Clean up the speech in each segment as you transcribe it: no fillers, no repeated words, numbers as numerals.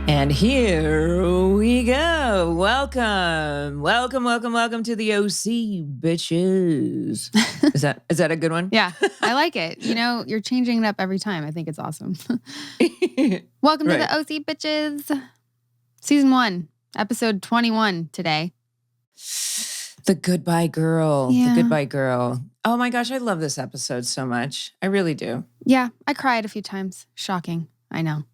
And here we go. Welcome to the OC, bitches. Is that a good one? Yeah, I like it. You know, you're changing it up every time. I think it's awesome. Welcome to the OC, bitches. Season 1, episode 21 today. The Goodbye Girl. Yeah. The Goodbye Girl. Oh my gosh, I love this episode so much. I really do. Yeah, I cried a few times. Shocking. I know.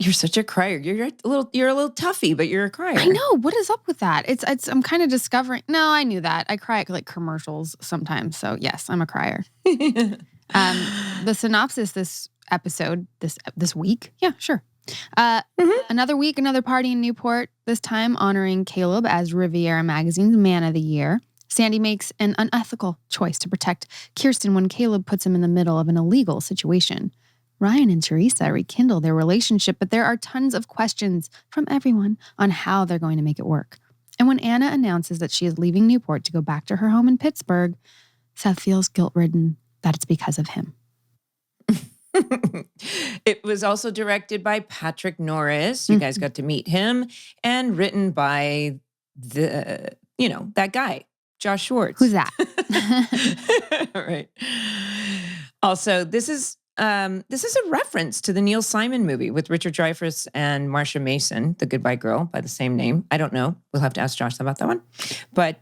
You're such a crier. You're a little toughy, but you're a crier. I know. What is up with that? I'm kind of discovering. No, I knew that. I cry at like commercials sometimes. So yes, I'm a crier. The synopsis this episode, this week. Yeah, sure. Another week, another party in Newport, this time honoring Caleb as Riviera Magazine's Man of the Year. Sandy makes an unethical choice to protect Kirsten when Caleb puts him in the middle of an illegal situation. Ryan and Theresa rekindle their relationship, but there are tons of questions from everyone on how they're going to make it work. And when Anna announces that she is leaving Newport to go back to her home in Pittsburgh, Seth feels guilt-ridden that it's because of him. It was also directed by Patrick Norris. You guys got to meet him, and written by that guy, Josh Schwartz. Who's that? Right. Also, this is a reference to the Neil Simon movie with Richard Dreyfuss and Marsha Mason, The Goodbye Girl, by the same name. I don't know. We'll have to ask Josh about that one. But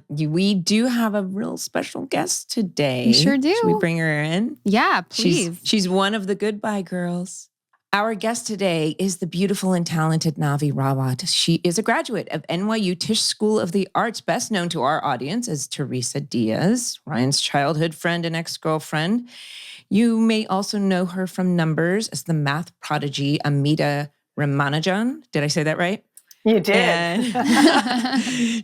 we do have a real special guest today. We sure do. Should we bring her in? Yeah, please. She's one of the Goodbye Girls. Our guest today is the beautiful and talented Navi Rawat. She is a graduate of NYU Tisch School of the Arts, best known to our audience as Theresa Diaz, Ryan's childhood friend and ex-girlfriend. You may also know her from Numbers as the math prodigy Amita Ramanujan. Did I say that right? You did.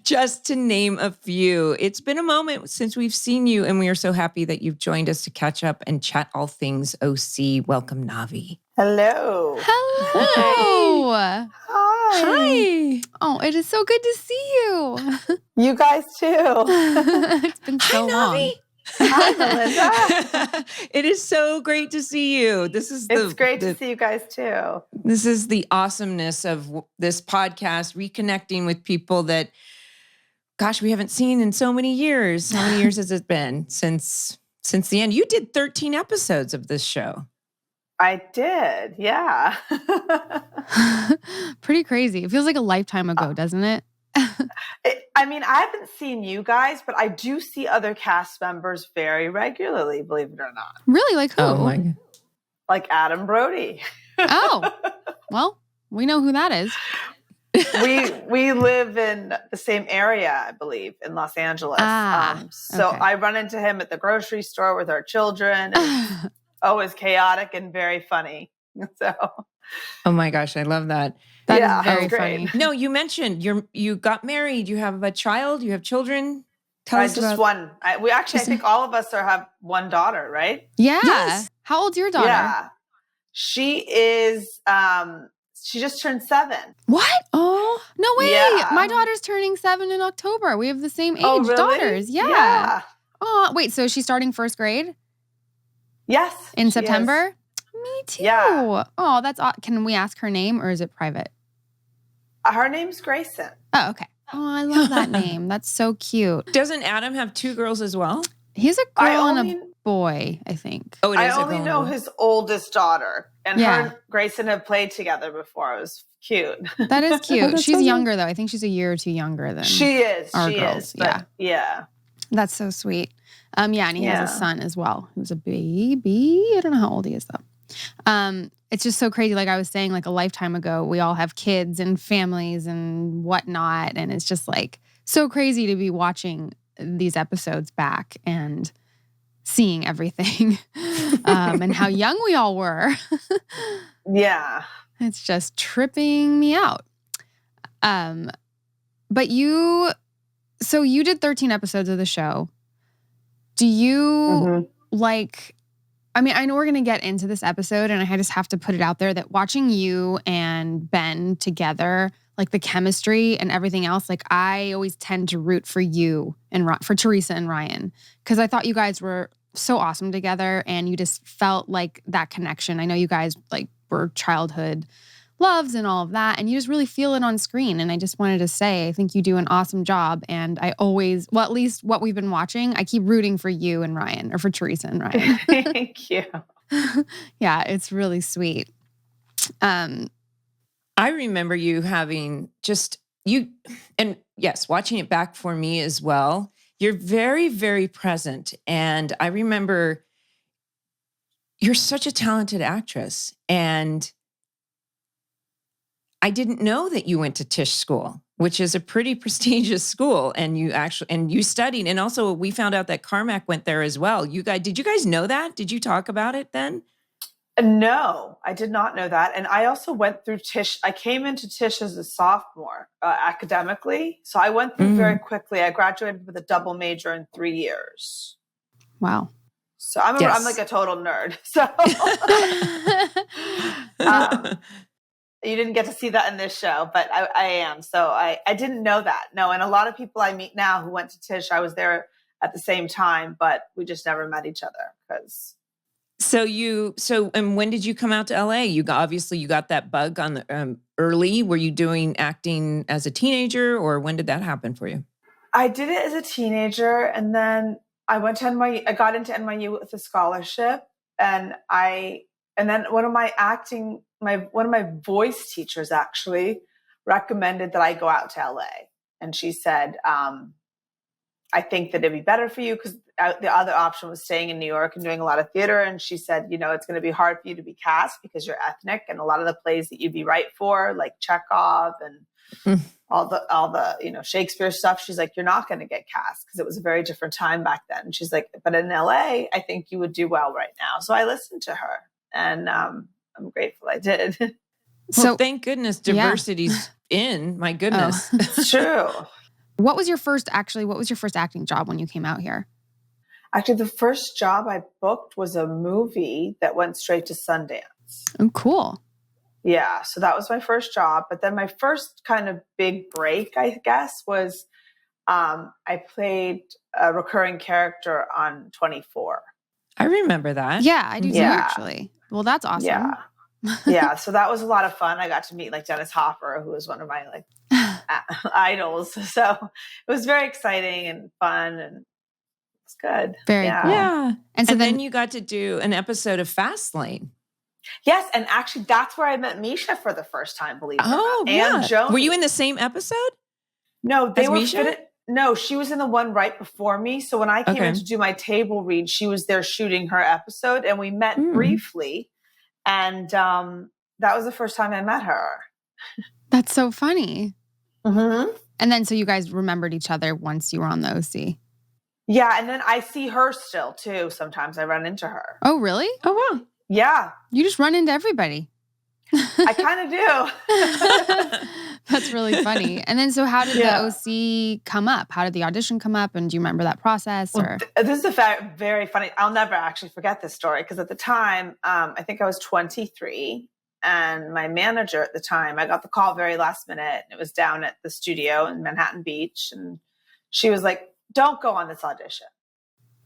Just to name a few. It's been a moment since we've seen you, and we are so happy that you've joined us to catch up and chat all things OC. Welcome, Navi. Hello. Hello. Hi. Hi. Oh, it is so good to see you. You guys too. It's been so long. Navi. Hi, Melinda. It is so great to see you. It's great to see you guys too. This is the awesomeness of this podcast, reconnecting with people that, gosh, we haven't seen in so many years. How many years has it been since the end? You did 13 episodes of this show. I did, yeah. Pretty crazy. It feels like a lifetime ago, doesn't it? I mean, I haven't seen you guys, but I do see other cast members very regularly, believe it or not. Really? Like who? Oh my God. Like Adam Brody. Oh, well, we know who that is. We live in the same area, I believe, in Los Angeles. So okay. I run into him at the grocery store with our children. And always chaotic and very funny. So, oh my gosh, I love that. That is very funny. No, you mentioned you got married. You have a child. You have children. Tell us just about one. I think all of us have one daughter, right? Yeah. Yes. How old's your daughter? Yeah, she is. She just turned 7. What? Oh, no way! Yeah. My daughter's turning 7 in October. We have the same age really? daughters. Yeah. Oh, wait. So she's starting first grade? Yes. In September? Me too. Yeah. Oh, that's odd. Can we ask her name or is it private? Her name's Grayson. Oh, okay. Oh, I love that name. That's so cute. Doesn't Adam have 2 girls as well? He's a girl and a boy, I think. Oh, it is. I only know his oldest daughter, and her and Grayson have played together before. It was cute. That is cute. That's She's so younger though. I think she's a year or 2 younger than she is. our she girls. is. But yeah. That's so sweet. And he has a son as well, who's a baby. I don't know how old he is though. It's just so crazy. Like I was saying, like a lifetime ago, we all have kids and families and whatnot. And it's just like so crazy to be watching these episodes back and seeing everything and how young we all were. Yeah. It's just tripping me out. But you did 13 episodes of the show. Do you I mean, I know we're going to get into this episode and I just have to put it out there that watching you and Ben together, like the chemistry and everything else, like I always tend to root for you and for Theresa and Ryan because I thought you guys were so awesome together and you just felt like that connection. I know you guys like were childhood loves and all of that. And you just really feel it on screen. And I just wanted to say, I think you do an awesome job. And I always, well, at least what we've been watching, I keep rooting for you and Ryan, or for Theresa and Ryan. Thank you. Yeah, it's really sweet. I remember you having and yes, watching it back for me as well. You're very, very present. And I remember you're such a talented actress. And I didn't know that you went to Tisch School, which is a pretty prestigious school. And you studied. And also we found out that Carmack went there as well. Did you guys know that? Did you talk about it then? No, I did not know that. And I also went through Tisch. I came into Tisch as a sophomore academically. So I went through very quickly. I graduated with a double major in 3 years. Wow. So I'm like a total nerd. So you didn't get to see that in this show, but I am. So I didn't know that. No. And a lot of people I meet now who went to Tisch, I was there at the same time, but we just never met each other because... And when did you come out to LA? You got that bug on the early. Were you doing acting as a teenager, or when did that happen for you? I did it as a teenager, and then I went to NYU. I got into NYU with a scholarship, and then one of my voice teachers actually recommended that I go out to LA, and she said, I think that it'd be better for you because the other option was staying in New York and doing a lot of theater. And she said, it's going to be hard for you to be cast because you're ethnic, and a lot of the plays that you'd be right for, like Chekhov and all the Shakespeare stuff. She's like, you're not going to get cast because it was a very different time back then. And she's like, but in LA, I think you would do well right now. So I listened to her, and I'm grateful I did. So thank goodness diversity's in. My goodness. Oh. It's true. What was your first acting job when you came out here? Actually, the first job I booked was a movie that went straight to Sundance. Oh, cool. Yeah. So that was my first job. But then my first kind of big break, I guess, was I played a recurring character on 24. I remember that. Yeah, I do too, actually. Well, that's awesome. Yeah. Yeah. So that was a lot of fun. I got to meet Dennis Hopper, who was one of my idols. So it was very exciting and fun, and it's good. Very cool. Yeah. And so then you got to do an episode of Fastlane. Yes. And actually that's where I met Misha for the first time, believe it or not. Oh, yeah. And Joni. Were you in the same episode? No, they were Misha? No, she was in the one right before me. So when I came in to do my table read, she was there shooting her episode, and we met briefly. And that was the first time I met her. That's so funny. Mm-hmm. And then so you guys remembered each other once you were on the OC. Yeah. And then I see her still too. Sometimes I run into her. Oh, really? Oh, wow. Yeah. You just run into everybody. I kind of do. That's really funny. And then so how did the OC come up? How did the audition come up? And do you remember that process? Or this is very funny. I'll never actually forget this story because at the time, I think I was 23. And my manager at the time, I got the call very last minute. It was down at the studio in Manhattan Beach. And she was like, don't go on this audition.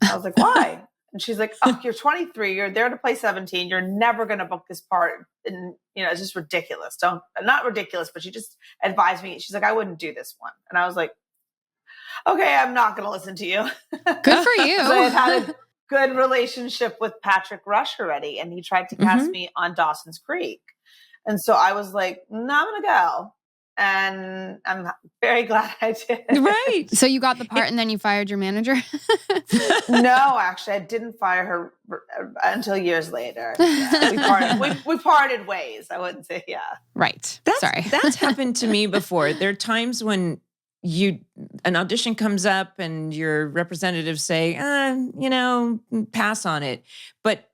I was like, why? And she's like, oh, you're 23. You're there to play 17. You're never going to book this part. And, it's just ridiculous. Not ridiculous, but she just advised me. She's like, I wouldn't do this one. And I was like, okay, I'm not going to listen to you. Good for you. I had had a good relationship with Patrick Rush already. And he tried to cast me on Dawson's Creek. And so I was like, no, I'm going to go. And I'm very glad I did. Right. So you got the part and then you fired your manager? No, actually, I didn't fire her until years later. Yeah, we parted ways. I wouldn't say, Right. Sorry. That's happened to me before. There are times when an audition comes up and your representatives say, pass on it. But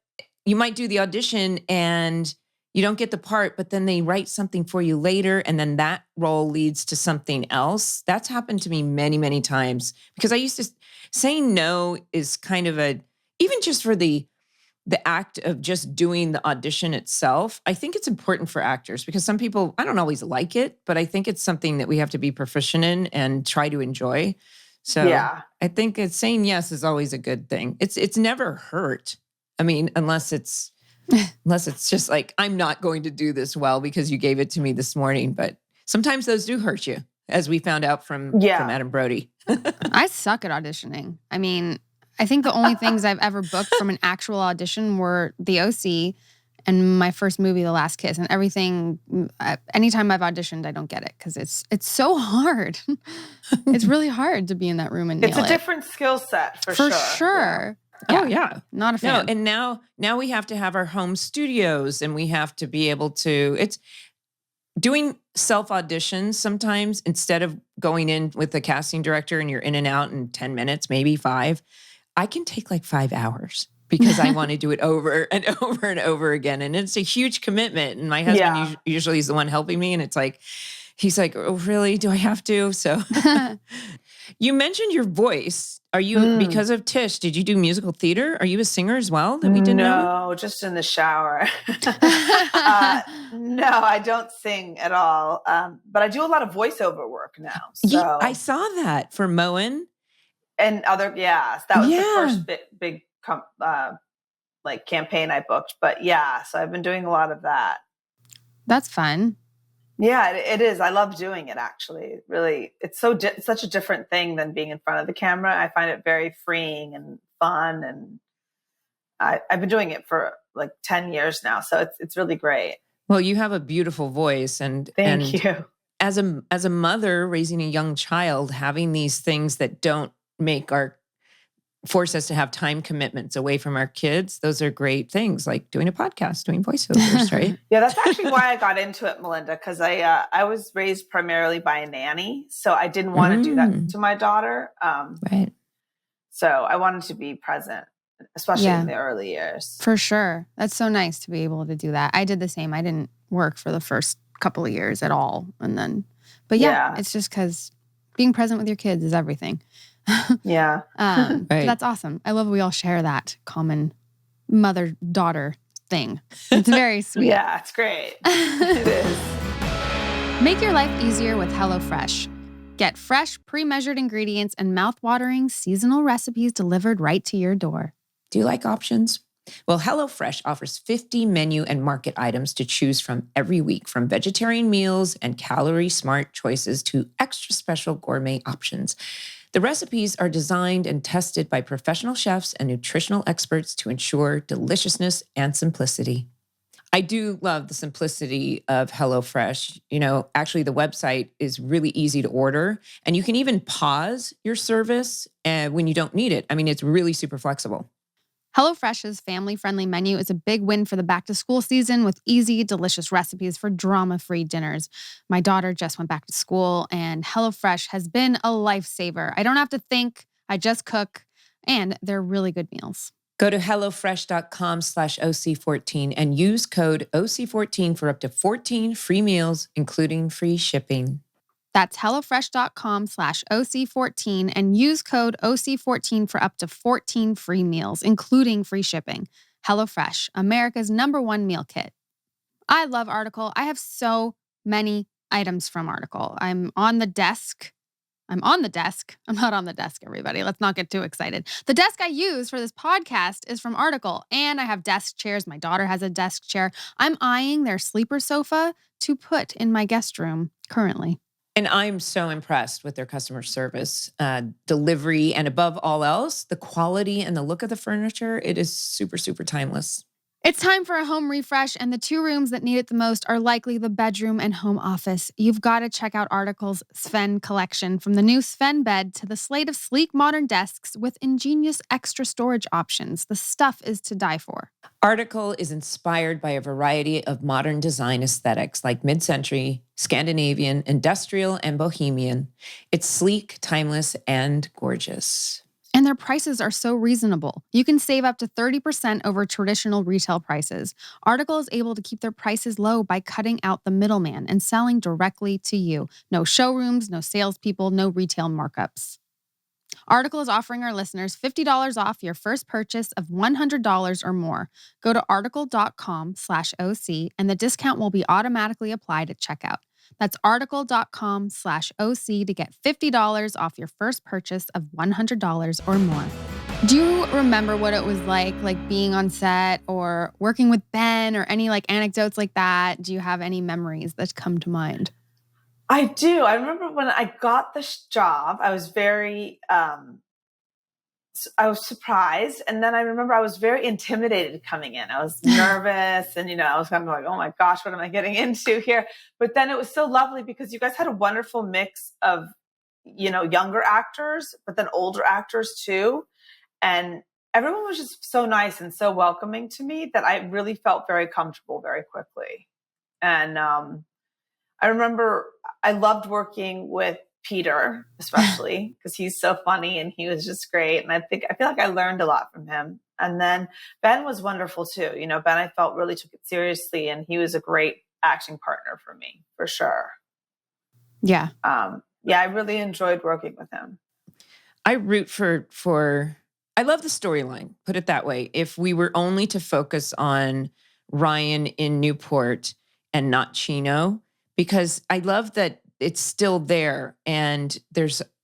you might do the audition and you don't get the part, but then they write something for you later, and then that role leads to something else. That's happened to me many, many times because I used to saying no is kind of even just for the act of just doing the audition itself. I think it's important for actors because some people, I don't always like it, but I think it's something that we have to be proficient in and try to enjoy. So I think saying yes is always a good thing. It's never hurt. I mean, unless it's Unless it's just like, I'm not going to do this well because you gave it to me this morning. But sometimes those do hurt you, as we found out from Adam Brody. I suck at auditioning. I mean, I think the only things I've ever booked from an actual audition were The OC and my first movie, The Last Kiss. And everything, anytime I've auditioned, I don't get it because it's so hard. It's really hard to be in that room and nail it. It's a different skill set for sure. For sure. Yeah. Oh, yeah. Not a fan. No, and now we have to have our home studios and we have to be able to, it's doing self auditions sometimes instead of going in with the casting director and you're in and out in 10 minutes, maybe 5. I can take like 5 hours because I want to do it over and over and over again. And it's a huge commitment. And my husband usually is the one helping me. And it's like, he's like, oh, really? Do I have to? So you mentioned your voice. Are you, because of Tish, did you do musical theater? Are you a singer as well that we didn't know? No, just in the shower. No, I don't sing at all. But I do a lot of voiceover work now. So. I saw that for Moen. And other, that was the first big like campaign I booked. But so I've been doing a lot of that. That's fun. Yeah, it is. I love doing it, actually. Really, it's such a different thing than being in front of the camera. I find it very freeing and fun. And I've been doing it for like 10 years now. So it's really great. Well, you have a beautiful voice. And Thank you. As a mother raising a young child, having these things that don't force us to have time commitments away from our kids. Those are great things, like doing a podcast, doing voiceovers, right? Yeah, that's actually why I got into it, Melinda, because I was raised primarily by a nanny. So I didn't want to do that to my daughter. Right. So I wanted to be present, especially in the early years. For sure. That's so nice to be able to do that. I did the same. I didn't work for the first couple of years at all. But it's just because being present with your kids is everything. Yeah. Right. That's awesome. I love we all share that common mother-daughter thing. It's very sweet. Yeah, it's great. It is. Make your life easier with HelloFresh. Get fresh, pre-measured ingredients and mouth-watering seasonal recipes delivered right to your door. Do you like options? Well, HelloFresh offers 50 menu and market items to choose from every week, from vegetarian meals and calorie-smart choices to extra special gourmet options. The recipes are designed and tested by professional chefs and nutritional experts to ensure deliciousness and simplicity. I do love the simplicity of HelloFresh. You know, actually the website is really easy to order, and you can even pause your service when you don't need it. I mean, it's really super flexible. HelloFresh's family-friendly menu is a big win for the back-to-school season with easy, delicious recipes for drama-free dinners. My daughter just went back to school, and HelloFresh has been a lifesaver. I don't have to think, I just cook, and they're really good meals. Go to HelloFresh.com/OC14 and use code OC14 for up to 14 free meals, including free shipping. That's HelloFresh.com/OC14 and use code OC14 for up to 14 free meals, including free shipping. HelloFresh, America's #1 meal kit. I love Article. I have so many items from Article. I'm on the desk. I'm not on the desk, everybody. Let's not get too excited. The desk I use for this podcast is from Article, and I have desk chairs. My daughter has a desk chair. I'm eyeing their sleeper sofa to put in my guest room currently. And I'm so impressed with their customer service, delivery, and above all else, the quality and the look of the furniture. It is super, super timeless. It's time for a home refresh, and the 2 rooms that need it the most are likely the bedroom and home office. You've got to check out Article's Sven collection, from the new Sven bed to the slate of sleek modern desks with ingenious extra storage options. The stuff is to die for. Article is inspired by a variety of modern design aesthetics like mid-century, Scandinavian, industrial, and bohemian. It's sleek, timeless, and gorgeous. And their prices are so reasonable. You can save up to 30% over traditional retail prices. Article is able to keep their prices low by cutting out the middleman and selling directly to you. No showrooms, no salespeople, no retail markups. Article is offering our listeners $50 off your first purchase of $100 or more. Go to article.com/OC and the discount will be automatically applied at checkout. That's article.com/OC to get $50 off your first purchase of $100 or more. Do you remember what it was like being on set or working with Ben or any like anecdotes like that? Do you have any memories that come to mind? I do. I remember when I got this job, I was I was surprised. And then I remember I was very intimidated coming in. I was nervous and, I was kind of like, oh my gosh, what am I getting into here? But then it was so lovely because you guys had a wonderful mix of, younger actors, but then older actors too. And everyone was just so nice and so welcoming to me that I really felt very comfortable very quickly. And I remember I loved working with Peter, especially because he's so funny and he was just great. And I feel like I learned a lot from him. And then Ben was wonderful too. Ben, I felt really took it seriously and he was a great acting partner for me, for sure. Yeah. I really enjoyed working with him. I root for I love the storyline, put it that way. If we were only to focus on Ryan in Newport and not Chino, because I love that it's still there and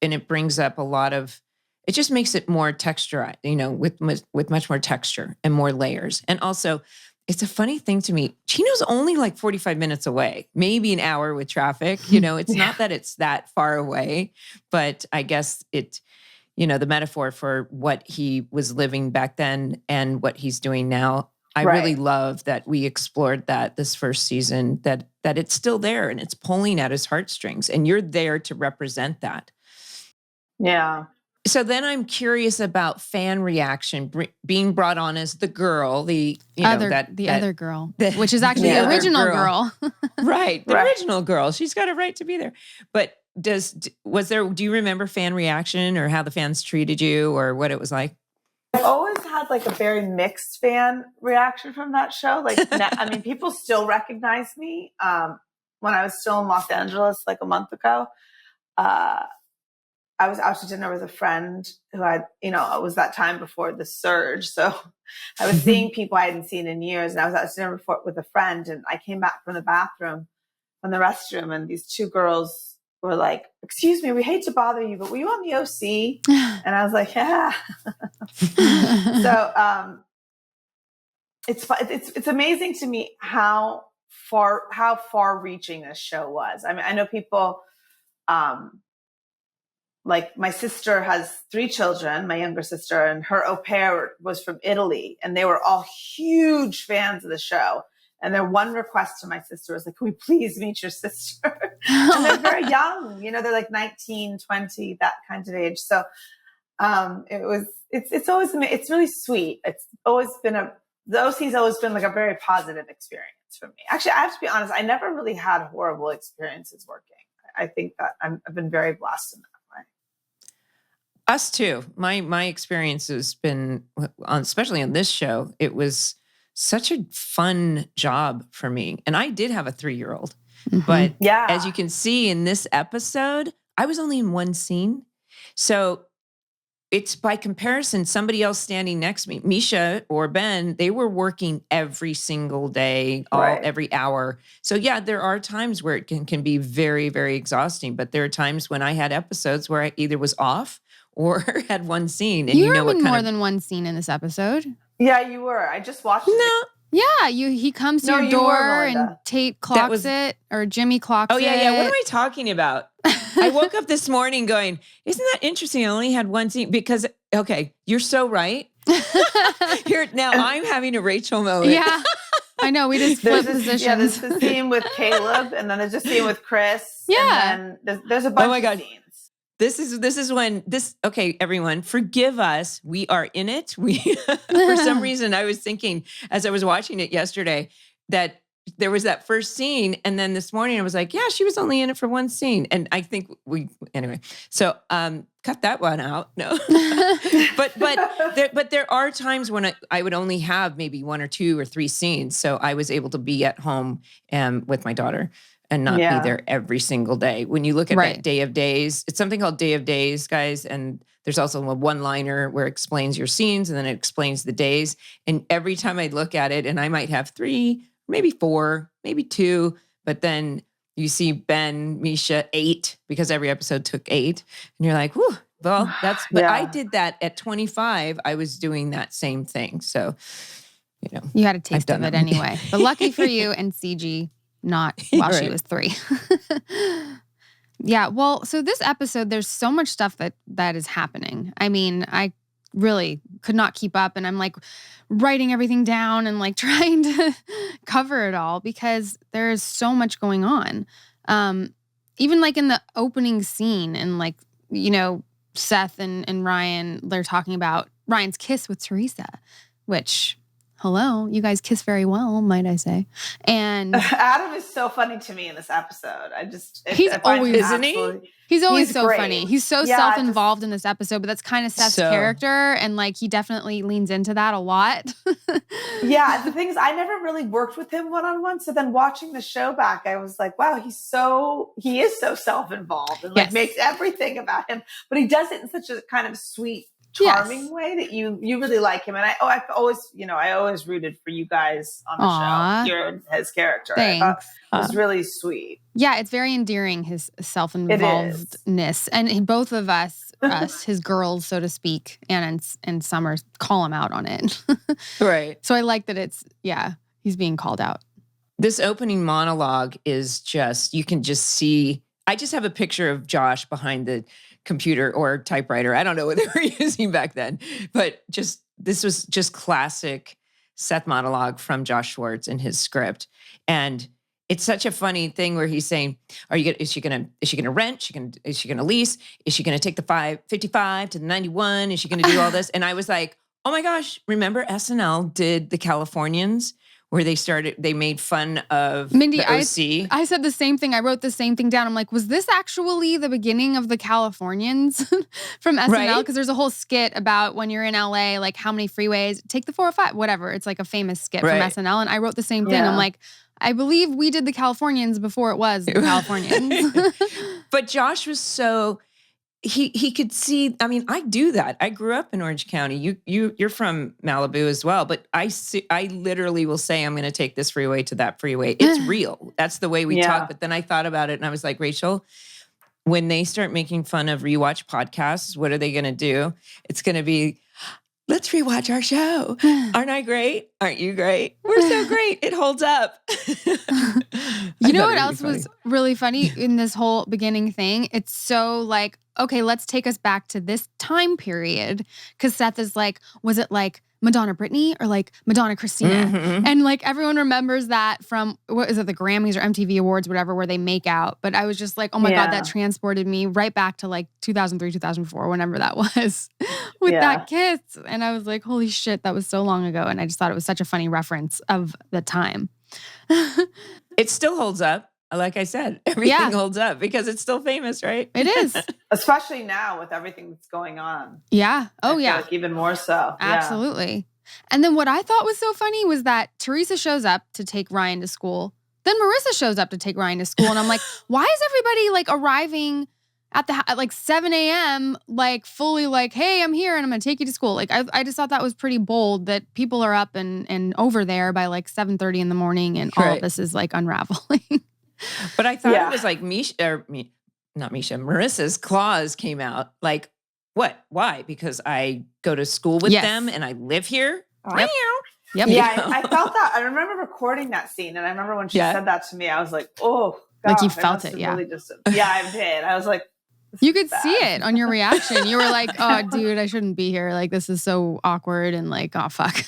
it brings up a lot of, it just makes it more texturized, with much more texture and more layers. And also it's a funny thing to me. Chino's only like 45 minutes away, maybe an hour with traffic. It's not that it's that far away, but I guess the metaphor for what he was living back then and what he's doing now. I really love that we explored that this first season, that it's still there and it's pulling at his heartstrings and you're there to represent that. Yeah. So then I'm curious about fan reaction, being brought on as the girl, the other girl, which is actually the original girl. Right. The original girl. She's got a right to be there. But do you remember fan reaction or how the fans treated you or what it was like? I've always had like a very mixed fan reaction from that show. People still recognize me. When I was still in Los Angeles, like a month ago, I was out to dinner with a friend who it was that time before the surge. So I was seeing people I hadn't seen in years. And I was out to dinner with a friend and I came back from the restroom and these two girls were like, excuse me, we hate to bother you, but were you on the OC? And I was like, yeah. So it's amazing to me how far reaching this show was. I mean, I know people, like my sister has 3 children, my younger sister, and her au pair was from Italy, and they were all huge fans of the show. And their one request to my sister was like, can we please meet your sister? And they're very young, they're like 19, 20, that kind of age. So it's really sweet. It's always been the OC's always been like a very positive experience for me. Actually, I have to be honest, I never really had horrible experiences working. I think that I've been very blessed in that way. Us too. My experience has been, especially on this show, it was such a fun job for me. And I did have a 3-year-old. But as you can see in this episode, I was only in one scene. So it's by comparison, somebody else standing next to me, Misha or Ben, they were working every single day, every hour. So there are times where it can be very, very exhausting. But there are times when I had episodes where I either was off or had one scene. And you were in more than one scene in this episode. Yeah, you were. I just watched it. Yeah, he comes to your door and Tate clocks it, or Jimmy clocks it. Oh, yeah. What am I talking about? I woke up this morning going, isn't that interesting? I only had one scene because, okay, you're so right. Here, now I'm having a Rachel moment. Yeah, I know. We just flip positions. Yeah, there's the scene with Caleb, and then there's a scene with Chris. Yeah. And then there's a bunch of scenes. This is when okay, everyone, forgive us. We are in it. For some reason, I was thinking as I was watching it yesterday that there was that first scene. And then this morning I was like, yeah, she was only in it for one scene. And I think anyway, so cut that one out. No, but there are times when I would only have maybe 1 or 2 or 3 scenes. So I was able to be at home with my daughter and not be there every single day. When you look at that Day of Days, it's something called Day of Days, guys. And there's also a one-liner where it explains your scenes and then it explains the days. And every time I look at it, and I might have 3, maybe 4, maybe 2, but then you see Ben, Misha, 8, because every episode took 8. And you're like, whew, Well, but I did that at 25. I was doing that same thing. So, you had a taste of it anyway. But lucky for you and CG, not while she was 3. Yeah. Well, so this episode, there's so much stuff that is happening. I mean, I really could not keep up, and I'm like writing everything down and like trying to cover it all because there is so much going on. Even like in the opening scene and like, Seth and Ryan, they're talking about Ryan's kiss with Theresa, which, hello, you guys kiss very well, might I say. And Adam is so funny to me in this episode. He's always, isn't he? He's always so great. funny. He's so self-involved in this episode, but that's kind of Seth's character. And like, he definitely leans into that a lot. Yeah. The thing is, I never really worked with him one-on-one. So then watching the show back, I was like, wow, he is so self-involved and like makes everything about him, but he does it in such a kind of sweet, charming way that you really like him. And I always rooted for you guys on the show. You're his character. Thanks. I thought it was really sweet. Yeah, it's very endearing, his self-involvedness. And both of us, his girls, so to speak, Anna and Summer, call him out on it. Right. So I like that he's being called out. This opening monologue is just, you can just see, I just have a picture of Josh behind the computer or typewriter. I don't know what they were using back then, but this was just classic Seth monologue from Josh Schwartz in his script. And it's such a funny thing where he's saying, is she gonna rent? Is she gonna lease? Is she gonna take the 55 to the 91? Is she gonna do all this? And I was like, oh my gosh, remember SNL did the Californians, where they made fun of Mindy, the OC. I said the same thing. I wrote the same thing down. I'm like, was this actually the beginning of the Californians from SNL? Because there's a whole skit about when you're in LA, like how many freeways, take the 405, whatever. It's like a famous skit from SNL. And I wrote the same thing. I'm like, I believe we did the Californians before it was the Californians. But Josh was so... He could see. I mean, I do that. I grew up in Orange County. You're from Malibu as well. But I literally will say I'm going to take this freeway to that freeway. It's real. That's the way we talk. But then I thought about it and I was like, Rachel, when they start making fun of rewatch podcasts, what are they going to do? It's going to be, let's rewatch our show. Aren't I great? Aren't you great? We're so great. It holds up. You know what else was really funny in this whole beginning thing? It's so like, okay, let's take us back to this time period. Because Seth is like, was it like Madonna Britney or like Madonna Christina? Mm-hmm. And like everyone remembers that from, what is it, the Grammys or MTV Awards, whatever, where they make out. But I was just like, oh my God, that transported me right back to like 2003, 2004, whenever that was, with that kiss. And I was like, holy shit, that was so long ago. And I just thought it was such a funny reference of the time. It still holds up. Like I said, everything holds up because it's still famous, right? It is. Especially now with everything that's going on. Yeah. Oh, I feel like even more so. Absolutely. Yeah. And then what I thought was so funny was that Theresa shows up to take Ryan to school. Then Marissa shows up to take Ryan to school. And I'm like, why is everybody like arriving at like 7 a.m., like fully like, hey, I'm here and I'm going to take you to school. Like, I just thought that was pretty bold that people are up and over there by like 7:30 in the morning and all of this is like unraveling. But I thought it was like Marissa's clause came out. Like, what? Why? Because I go to school with them and I live here? Yep. Yeah, I felt that. I remember recording that scene. And I remember when she said that to me, I was like, oh, God. Like you felt it, really I did. I was like, you could see it on your reaction. You were like, oh, dude, I shouldn't be here. Like, this is so awkward. And like, oh, fuck.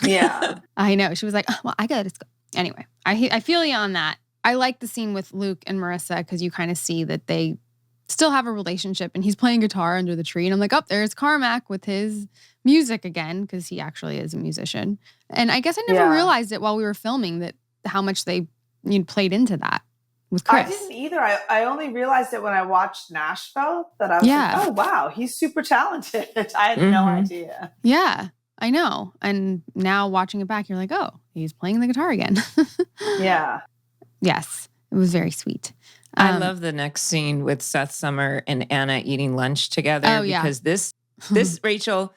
Yeah. I know. She was like, oh, well, I got to go. Anyway, I feel you on that. I like the scene with Luke and Marissa because you kind of see that they still have a relationship and he's playing guitar under the tree. And I'm like, oh, there's Carmack with his music again because he actually is a musician. And I guess I never realized it while we were filming that how much they played into that with Chris. I didn't either. I only realized it when I watched Nashville that I was like, oh, wow, he's super talented. I had no idea. Yeah, I know. And now watching it back, you're like, oh, he's playing the guitar again. Yeah. Yes, it was very sweet. I love the next scene with Seth, Summer, and Anna eating lunch together because this Rachel,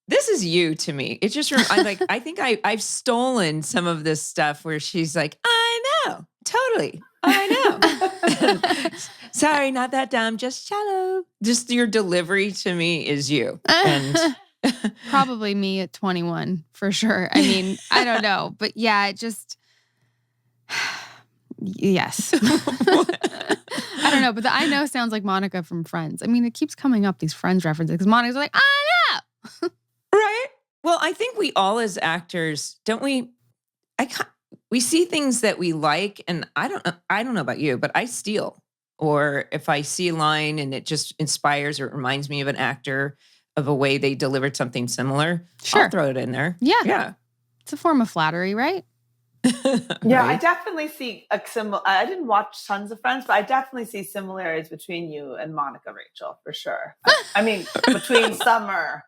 this is you to me. It just I think I've stolen some of this stuff where she's like, I know, totally, I know. Sorry, not that dumb, just shallow. Just your delivery to me is you. And probably me at 21 for sure. I mean, I don't know, but yeah, it just, yes. I don't know, but the I know sounds like Monica from Friends. I mean, it keeps coming up, these Friends references, because Monica's like, I know. Right. Well, I think we all as actors, don't we? We see things that we like, and I don't know about you, but I steal. Or if I see a line and it just inspires or it reminds me of an actor, of a way they delivered something similar, Sure. I'll throw it in there. Yeah. It's a form of flattery, right? Yeah, Right? I definitely see I didn't watch tons of Friends, but I definitely see similarities between you and Monica Rachel for sure. I mean, between Summer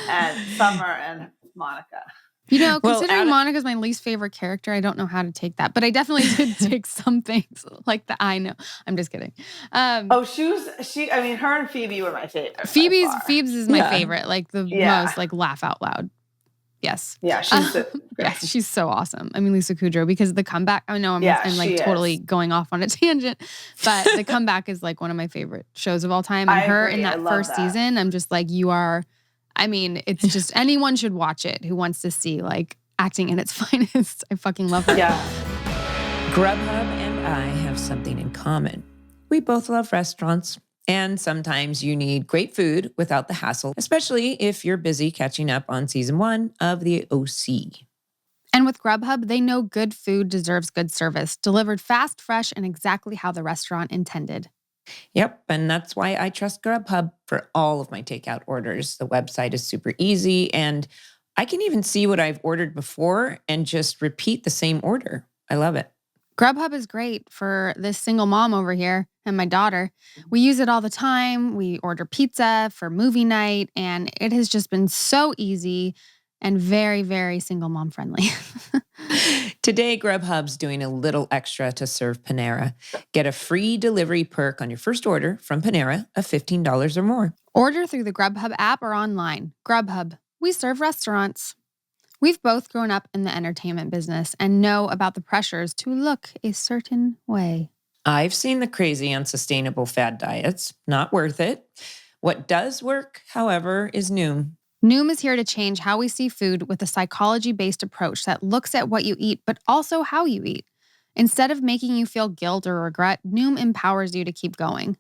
and Monica. You know, Well, considering Monica's my least favorite character, I don't know how to take that. But I definitely did take some things like the I know. I'm just kidding. I mean, her and Phoebe were my favorite. Phoebe's is my favorite, like the most like laugh out loud. Yes. Yeah, she's yes, she's so awesome. I mean, Lisa Kudrow, because the comeback, I know I'm like totally going off on a tangent, but the comeback is like one of my favorite shows of all time. And her in that first season, I'm just like, you are, I mean, it's just anyone should watch it who wants to see like acting in its finest. I fucking love her. Yeah. Grubhub and I have something in common. We both love restaurants. And sometimes you need great food without the hassle, especially if you're busy catching up on season 1 of the OC. And with Grubhub, they know good food deserves good service, delivered fast, fresh, and exactly how the restaurant intended. Yep, and that's why I trust Grubhub for all of my takeout orders. The website is super easy, and I can even see what I've ordered before and just repeat the same order. I love it. Grubhub is great for this single mom over here and my daughter. We use it all the time. We order pizza for movie night, and it has just been so easy and very, very single mom friendly. Today, Grubhub's doing a little extra to serve Panera. Get a free delivery perk on your first order from Panera of $15 or more. Order through the Grubhub app or online. Grubhub, we serve restaurants. We've both grown up in the entertainment business and know about the pressures to look a certain way. I've seen the crazy unsustainable fad diets. Not worth it. What does work, however, is Noom. Noom is here to change how we see food with a psychology-based approach that looks at what you eat, but also how you eat. Instead of making you feel guilt or regret, Noom empowers you to keep going.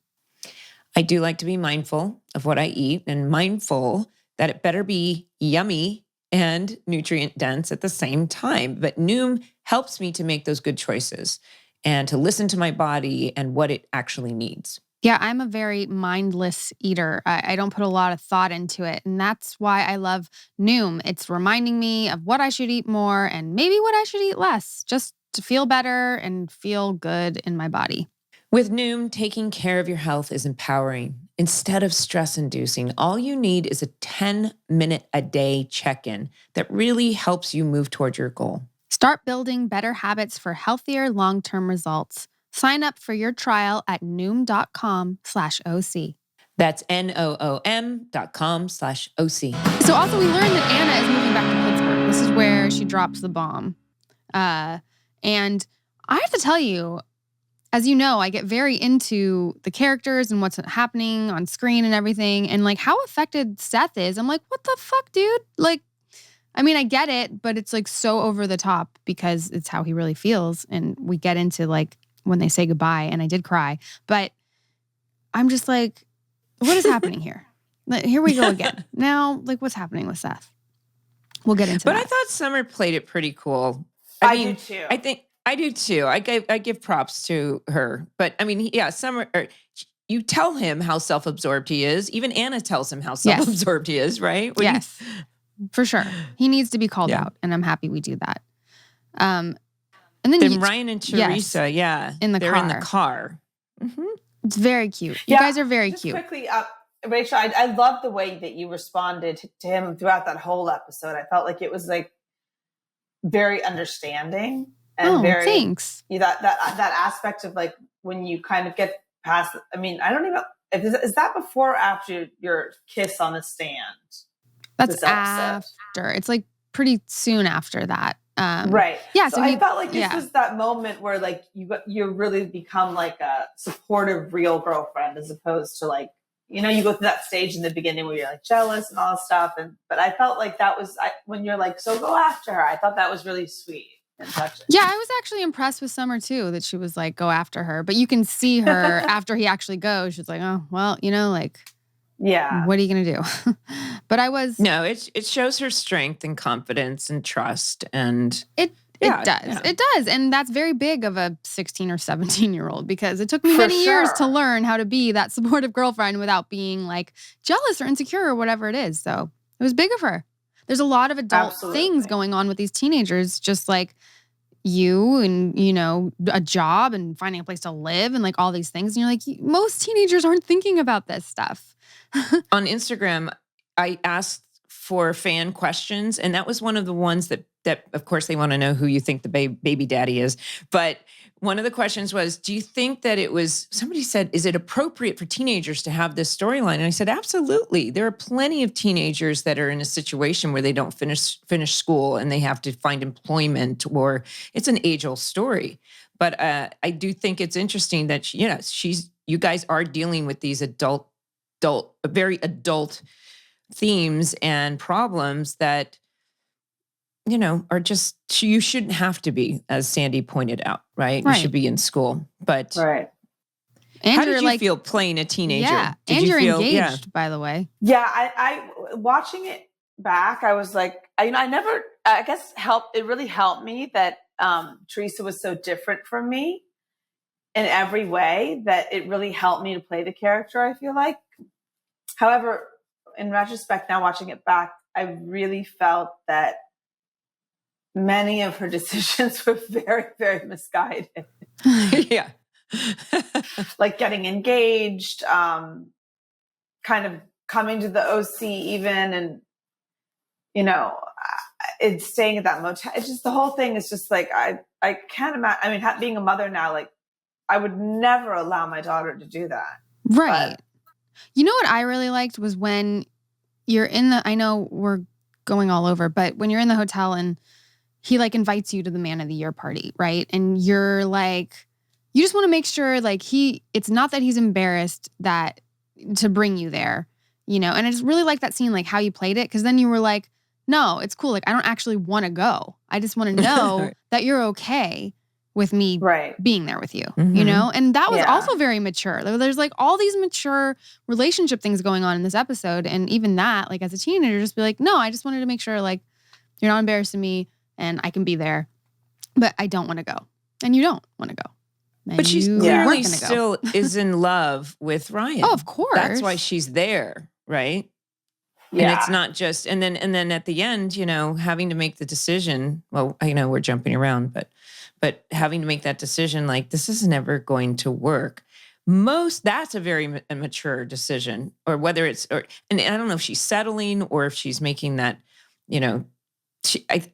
I do like to be mindful of what I eat and mindful that it better be yummy and nutrient dense at the same time. But Noom helps me to make those good choices and to listen to my body and what it actually needs. Yeah, I'm a very mindless eater. I don't put a lot of thought into it. And that's why I love Noom. It's reminding me of what I should eat more and maybe what I should eat less, just to feel better and feel good in my body. With Noom, taking care of your health is empowering. Instead of stress-inducing, all you need is a 10-minute-a-day check-in that really helps you move toward your goal. Start building better habits for healthier long-term results. Sign up for your trial at noom.com/OC. That's NOOM.com/OC. So also we learned that Anna is moving back to Pittsburgh. This is where she drops the bomb. And I have to tell you, as you know, I get very into the characters and what's happening on screen and everything. And like how affected Seth is. I'm like, what the fuck, dude? Like, I mean, I get it, but it's like so over the top because it's how he really feels. And we get into like when they say goodbye, and I did cry. But I'm just like, what is happening here? Here we go again. Now, like what's happening with Seth? We'll get into that. But I thought Summer played it pretty cool. I do too. I do too. I give props to her. But I mean, yeah, Summer, you tell him how self-absorbed he is. Even Anna tells him how self-absorbed he is, right? Yes, for sure. He needs to be called out, and I'm happy we do that. And then Ryan and Theresa, they're in the car. Mm-hmm. It's very cute. You guys are very cute. Quickly, Rachel, I love the way that you responded to him throughout that whole episode. I felt like it was like very understanding. And thanks. That aspect of like when you kind of get past. I mean, I don't even. Is that before or after your kiss on the stand? That's after. It's like pretty soon after that. Right. Yeah. So I felt like this was that moment where like you really become like a supportive, real girlfriend, as opposed to like, you know, you go through that stage in the beginning where you're like jealous and all this stuff. But I felt like that was when you're like, so go after her. I thought that was really sweet and touching. Yeah, I was actually impressed with Summer too, that she was like, go after her. But you can see her after he actually goes. She's like, oh, well, you know, like, yeah, what are you going to do? But I was. No, it shows her strength and confidence and trust. And It does. Yeah. It does. And that's very big of a 16 or 17-year-old, because it took me many years to learn how to be that supportive girlfriend without being like jealous or insecure or whatever it is. So it was big of her. There's a lot of adult things going on with these teenagers, just like you and, you know, a job and finding a place to live and like all these things. And you're like, most teenagers aren't thinking about this stuff. On Instagram, I asked for fan questions, and that was one of the ones that of course they want to know who you think the baby daddy is. But one of the questions was, do you think that somebody said, is it appropriate for teenagers to have this storyline? And I said, absolutely. There are plenty of teenagers that are in a situation where they don't finish school and they have to find employment, or it's an age-old story. But I do think it's interesting that you guys are dealing with these very adult themes and problems that, you know, are just, you shouldn't have to be, as Sandy pointed out, right? You should be in school. But how did you feel playing a teenager? Yeah, and you're engaged, by the way. Yeah, I watching it back, I was like, I guess it really helped me that Theresa was so different from me in every way, that it really helped me to play the character, I feel like. However, in retrospect, now watching it back, I really felt that many of her decisions were very, very misguided. Yeah. Like getting engaged, kind of coming to the OC even, and, you know, it's staying at that motel. It's just, the whole thing is just like, I can't imagine. I mean, being a mother now, like, I would never allow my daughter to do that. Right. But, you know what I really liked was when you're in I know we're going all over, but when you're in the hotel and he like invites you to the Man of the Year party, right? And you're like, you just want to make sure like it's not that he's embarrassed to bring you there, you know? And I just really like that scene, like how you played it. Because then you were like, no, it's cool. Like, I don't actually want to go. I just want to know that you're okay with me being there with you, you know? And that was also very mature. There's like all these mature relationship things going on in this episode. And even that, like as a teenager, just be like, no, I just wanted to make sure like you're not embarrassing me and I can be there, but I don't want to go. And you don't want to go. And but she's clearly still is in love with Ryan. Oh, of course. That's why she's there, right? Yeah. And it's not just, and then at the end, you know, having to make the decision, well, I know we're jumping around, but having to make that decision, like, this is never going to work. That's a very mature decision, or whether and I don't know if she's settling or if she's making that, you know,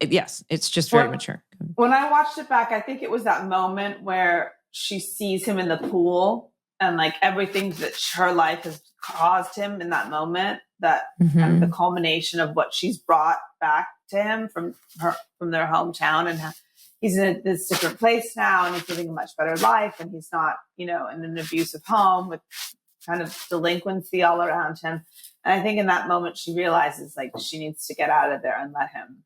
yes, it's just very mature. When I watched it back, I think it was that moment where she sees him in the pool and like everything that her life has caused him in that moment, that kind of the culmination of what she's brought back to him from their hometown, and he's in this different place now and he's living a much better life, and he's not, you know, in an abusive home with kind of delinquency all around him. And I think in that moment she realizes like she needs to get out of there and let him.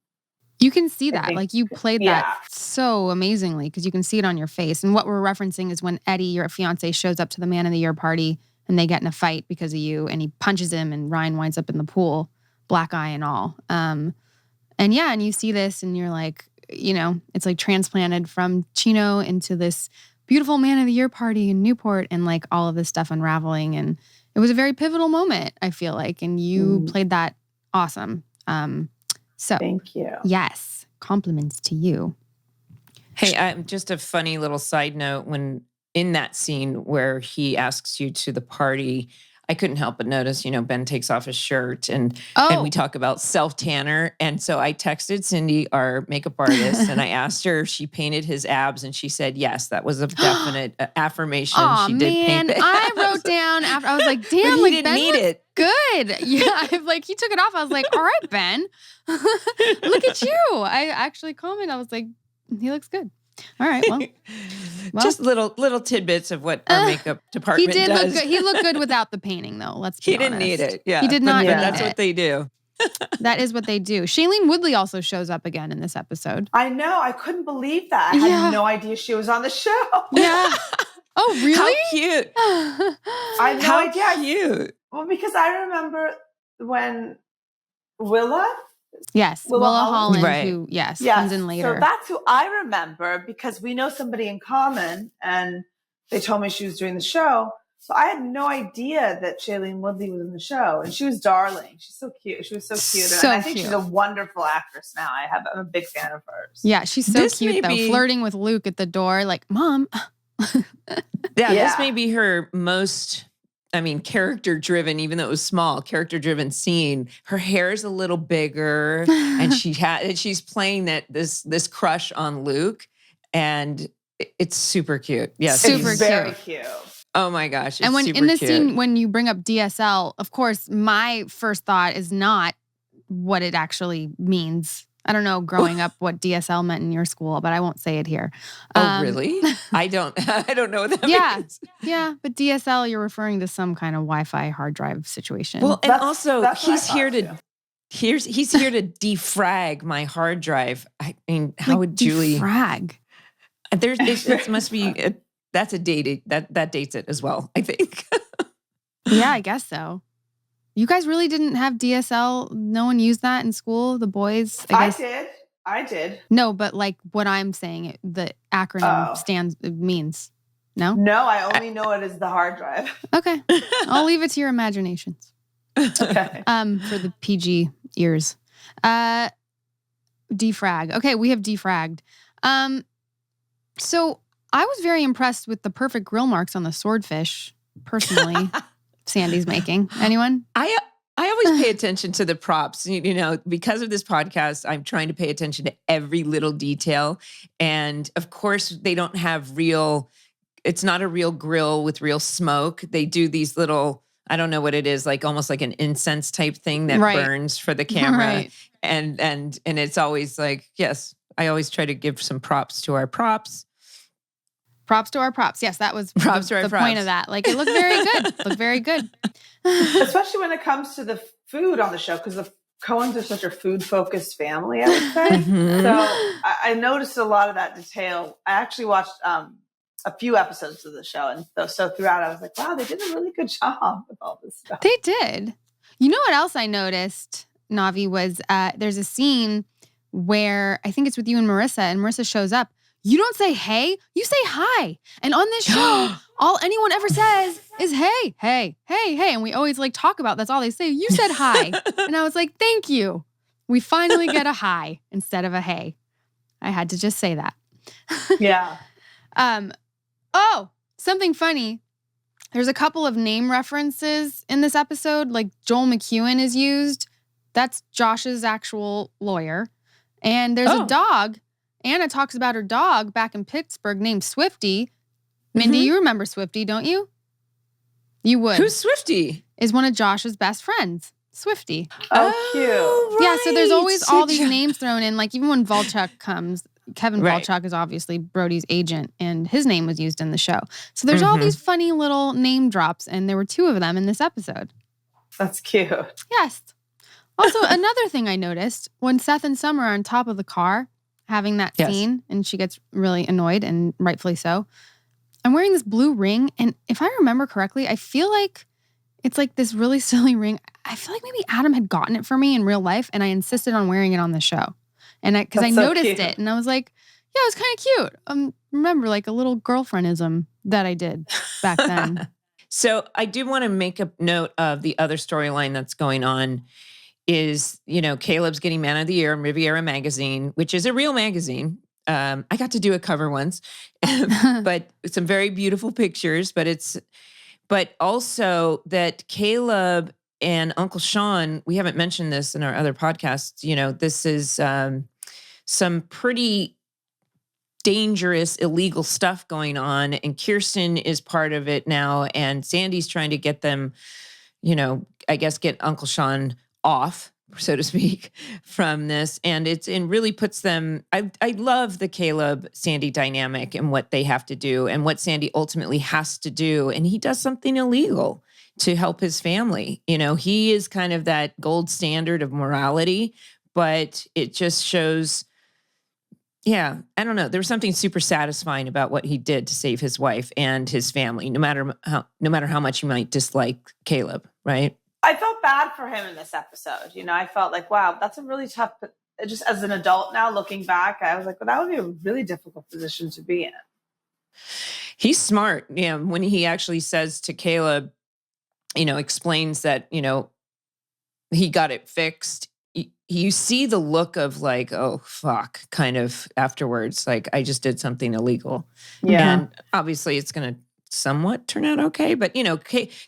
You can see that. Like you played that so amazingly, because you can see it on your face. And what we're referencing is when Eddie, your fiance, shows up to the Man of the Year party and they get in a fight because of you, and he punches him and Ryan winds up in the pool, black eye and all. And you see this and you're like, you know, it's like transplanted from Chino into this beautiful Man of the Year party in Newport, and like all of this stuff unraveling. And it was a very pivotal moment, I feel like. And you played that awesome. So thank you. Yes. Compliments to you. Hey, just a funny little side note, when in that scene where he asks you to the party, I couldn't help but notice, Ben takes off his shirt and we talk about self-tanner. And so I texted Cindy, our makeup artist, and I asked her if she painted his abs. And she said, yes, that was a definite affirmation. Oh, she did paint the I abs. wrote down after, I was like, damn, But he like didn't Ben need looks it. good. Yeah, he took it off. I was like, all right, Ben, look at you. I actually commented. I was like, he looks good. All right, well. Just little tidbits of what our makeup department does. does. Look good. He looked good without the painting, though. Let's be honest. He didn't need it. Yeah, he did not need That's it. what they do. That is what they do. Shailene Woodley also shows up again in this episode. I know. I couldn't believe that. I had no idea she was on the show. Yeah. Oh, really? How cute. I had no How idea. cute. Well, because I remember when Willa. Yes, Willa Holland, right. who comes in later. So that's who I remember because we know somebody in common, and they told me she was doing the show. So I had no idea that Shailene Woodley was in the show, and she was darling. She's so cute. She was so cute, and I think she's a wonderful actress now. I'm a big fan of hers. Yeah, she's so cute though, flirting with Luke at the door, like, Mom. This may be her most. Character-driven, even though it was small, character-driven scene. Her hair is a little bigger, and she's playing this crush on Luke, and it's super cute. Yeah, super cute. Very cute. Oh my gosh! And when in the scene when you bring up DSL, of course, my first thought is not what it actually means. I don't know growing up what DSL meant in your school, but I won't say it here. Oh, really? I don't know what that means. Yeah, but DSL, you're referring to some kind of Wi-Fi hard drive situation. Well, and also he's here to defrag my hard drive. I mean, how would Julie defrag? It must be that's a dated that dates it as well, I think. Yeah, I guess so. You guys really didn't have DSL? No one used that in school? The boys? I did. No, but like what I'm saying, the acronym means. No? No, I only know it as the hard drive. Okay. I'll leave it to your imaginations. Okay. For the PG ears. Defrag. Okay, we have defragged. So I was very impressed with the perfect grill marks on the swordfish, personally. Sandy's making. Anyone? I always pay attention to the props. Because of this podcast, I'm trying to pay attention to every little detail. And of course, they don't have it's not a real grill with real smoke. They do these little, I don't know what it is, like almost like an incense type thing that burns for the camera. Right. And it's always like, yes, I always try to give some props to our props. Props to our props. Yes, that was props the point of that. Like, it looked very good. Very good. Especially when it comes to the food on the show, because the Coens are such a food-focused family, I would say. Mm-hmm. So I noticed a lot of that detail. I actually watched a few episodes of the show, and so throughout I was like, wow, they did a really good job with all this stuff. They did. You know what else I noticed, Navi, was there's a scene where I think it's with you and Marissa shows up. You don't say hey, you say hi. And on this show, all anyone ever says is hey, hey, hey, hey. And we always like talk about, that's all they say. You said hi. And I was like, thank you. We finally get a hi instead of a hey. I had to just say that. Yeah. Oh, something funny. There's a couple of name references in this episode. Like Joel McEwen is used. That's Josh's actual lawyer. And there's a dog. Anna talks about her dog back in Pittsburgh named Swifty. Mindy, you remember Swifty, don't you? You would. Who's Swifty? Is one of Josh's best friends. Swifty. Oh, cute. Right. Yeah, so there's always all these names thrown in. Like even when Volchuk comes, Kevin Volchuk is obviously Brody's agent, and his name was used in the show. So there's all these funny little name drops, and there were 2 of them in this episode. That's cute. Yes. Also, another thing I noticed, when Seth and Summer are on top of the car, having that scene, and she gets really annoyed, and rightfully so. I'm wearing this blue ring, and if I remember correctly, I feel like it's like this really silly ring. I feel like maybe Adam had gotten it for me in real life, and I insisted on wearing it on the show. And because I noticed it, and I was like, yeah, it was kind of cute. Remember, like a little girlfriendism that I did back then. So I do want to make a note of the other storyline that's going on. Is, Caleb's getting Man of the Year in Riviera magazine, which is a real magazine. I got to do a cover once, but some very beautiful pictures. But but also that Caleb and Uncle Sean, we haven't mentioned this in our other podcasts, this is some pretty dangerous, illegal stuff going on. And Kirsten is part of it now. And Sandy's trying to get them, I guess, get Uncle Sean off, so to speak, from this. And it really puts them, I love the Caleb Sandy dynamic and what they have to do and what Sandy ultimately has to do. And he does something illegal to help his family. He is kind of that gold standard of morality, but it just shows, I don't know. There was something super satisfying about what he did to save his wife and his family, no matter how much you might dislike Caleb, right? I felt bad for him in this episode. I felt like, wow, that's a really tough, just as an adult now looking back, I was like, well, that would be a really difficult position to be in. He's smart. When he actually says to Caleb, explains that, he got it fixed. You see the look of like, oh, fuck, kind of afterwards. Like, I just did something illegal. Yeah. And obviously it's going to somewhat turn out okay. But,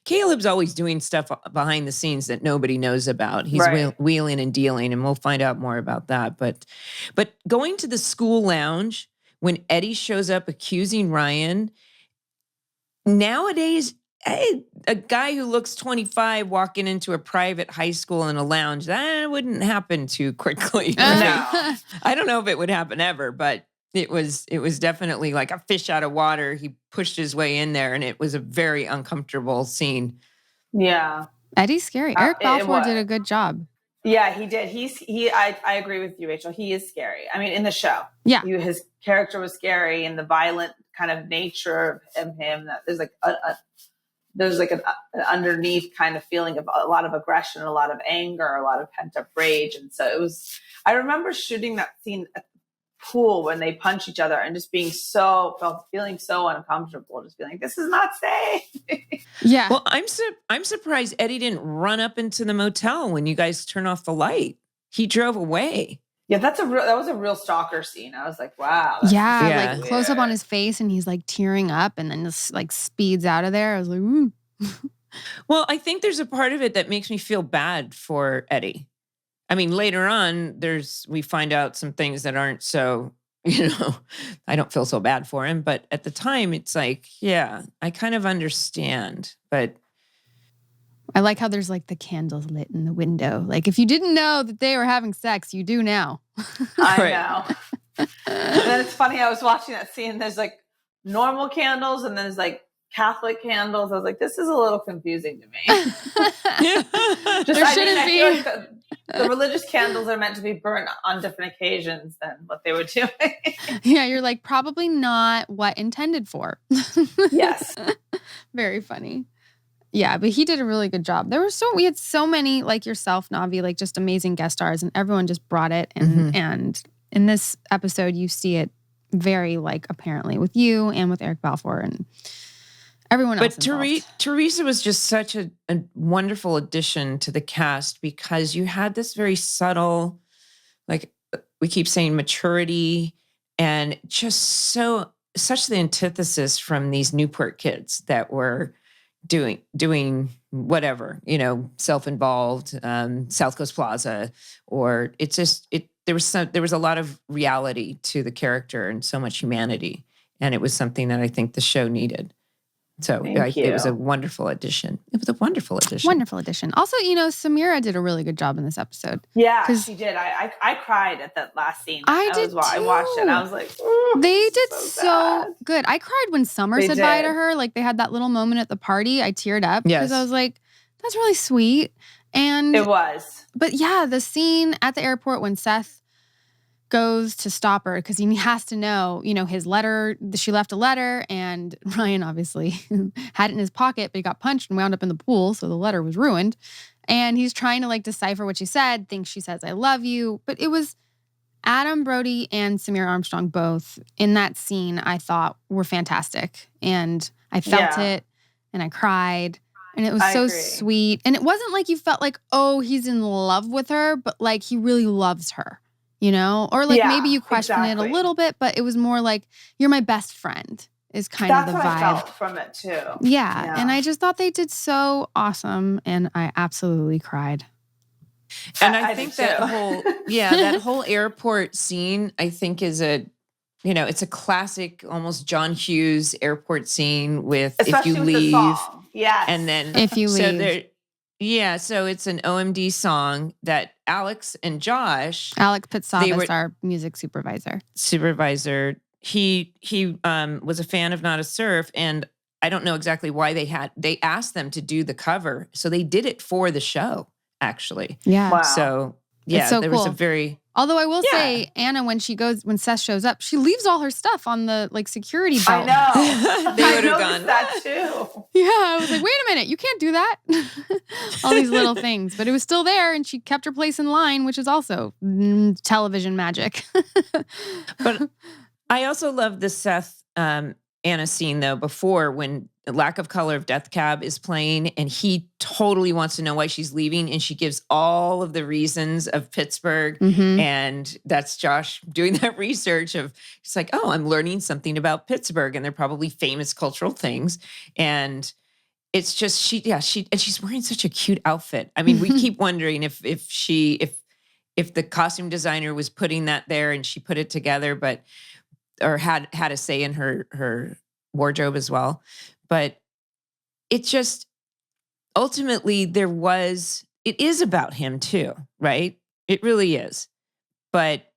Caleb's always doing stuff behind the scenes that nobody knows about. He's wheeling and dealing, and we'll find out more about that. But going to the school lounge when Eddie shows up accusing Ryan, nowadays, a guy who looks 25 walking into a private high school in a lounge, that wouldn't happen too quickly. Right? I don't know if it would happen ever, but it was definitely like a fish out of water. He pushed his way in there, and it was a very uncomfortable scene. Yeah. Eddie's scary. Eric Balfour did a good job. Yeah, he did. I agree with you, Rachel. He is scary. I mean, in the show. Yeah. His character was scary, and the violent kind of nature of him, that there's like an underneath kind of feeling of a lot of aggression, a lot of anger, a lot of pent up rage. And so I remember shooting that scene at the pool when they punch each other and just feeling so uncomfortable, just feeling like, this is not safe. Yeah. Well, I'm surprised Eddie didn't run up into the motel when you guys turn off the light. He drove away. Yeah, that was a real stalker scene. I was like, wow. Yeah, like close up on his face, and he's like tearing up, and then just like speeds out of there. I was like, ooh. Well, I think there's a part of it that makes me feel bad for Eddie. I mean, later on, we find out some things that aren't so, I don't feel so bad for him. But at the time, it's like, yeah, I kind of understand. But I like how there's like the candles lit in the window. Like, if you didn't know that they were having sex, you do now. I know. And then it's funny, I was watching that scene. There's like normal candles, and then there's like Catholic candles. I was like, this is a little confusing to me. There shouldn't be. Like the religious candles are meant to be burnt on different occasions than what they were doing. Yeah, you're like, probably not what intended for. Yes. Very funny. Yeah, but he did a really good job. We had so many, like yourself, Navi, like just amazing guest stars, and everyone just brought it. And in this episode, you see it very like apparently with you and with Eric Balfour and everyone else. But Theresa was just such a wonderful addition to the cast, because you had this very subtle, like we keep saying, maturity, and just such the antithesis from these Newport kids that were doing whatever, self-involved, South Coast Plaza, or there was a lot of reality to the character and so much humanity. And it was something that I think the show needed. So it was a wonderful addition. It was a wonderful addition. Wonderful addition. Also, Samira did a really good job in this episode. Yeah, she did. I cried at that last scene. I did too. I watched it and I was like, they did so good. I cried when Summer said bye to her. Like, they had that little moment at the party. I teared up because I was like, that's really sweet. And it was. But yeah, the scene at the airport when Seth goes to stop her because he has to know, his letter, she left a letter, and Ryan obviously had it in his pocket, but he got punched and wound up in the pool, so the letter was ruined. And he's trying to like decipher what she said, thinks she says, I love you. But it was Adam Brody and Samira Armstrong both in that scene, I thought were fantastic. And I felt it, and I cried. And it was so sweet. And it wasn't like you felt like, oh, he's in love with her, but like he really loves her. Or like maybe you question it a little bit, but it was more like, you're my best friend. is kind That's of the what vibe. I felt from it too. Yeah. And I just thought they did so awesome. And I absolutely cried. And I think that whole airport scene, I think is it's a classic, almost John Hughes airport scene with especially If You with Leave. the song. Yes. And then If You Leave. So it's an OMD song that Alex and Josh. Alex Pittsburgh, our music supervisor. He was a fan of Not a Surf, and I don't know exactly why they asked them to do the cover. So they did it for the show, actually. Yeah. Wow. So yeah, there was a very... Although I will say, Anna, when Seth shows up, she leaves all her stuff on the security belt. I know. They would have gone that too. Yeah, I was like, wait a minute, you can't do that. All these little things, but it was still there, and she kept her place in line, which is also television magic. But I also love the Seth Anna scene though. Before, when Lack of Color of Death Cab is playing, and he totally wants to know why she's leaving, and she gives all of the reasons of Pittsburgh, and that's Josh doing that research of, it's like, oh, I'm learning something about Pittsburgh, and they're probably famous cultural things, and it's just and she's wearing such a cute outfit. I mean, we keep wondering if the costume designer was putting that there and she put it together, or had a say in her wardrobe as well. But it just, ultimately it is about him too, right? It really is. But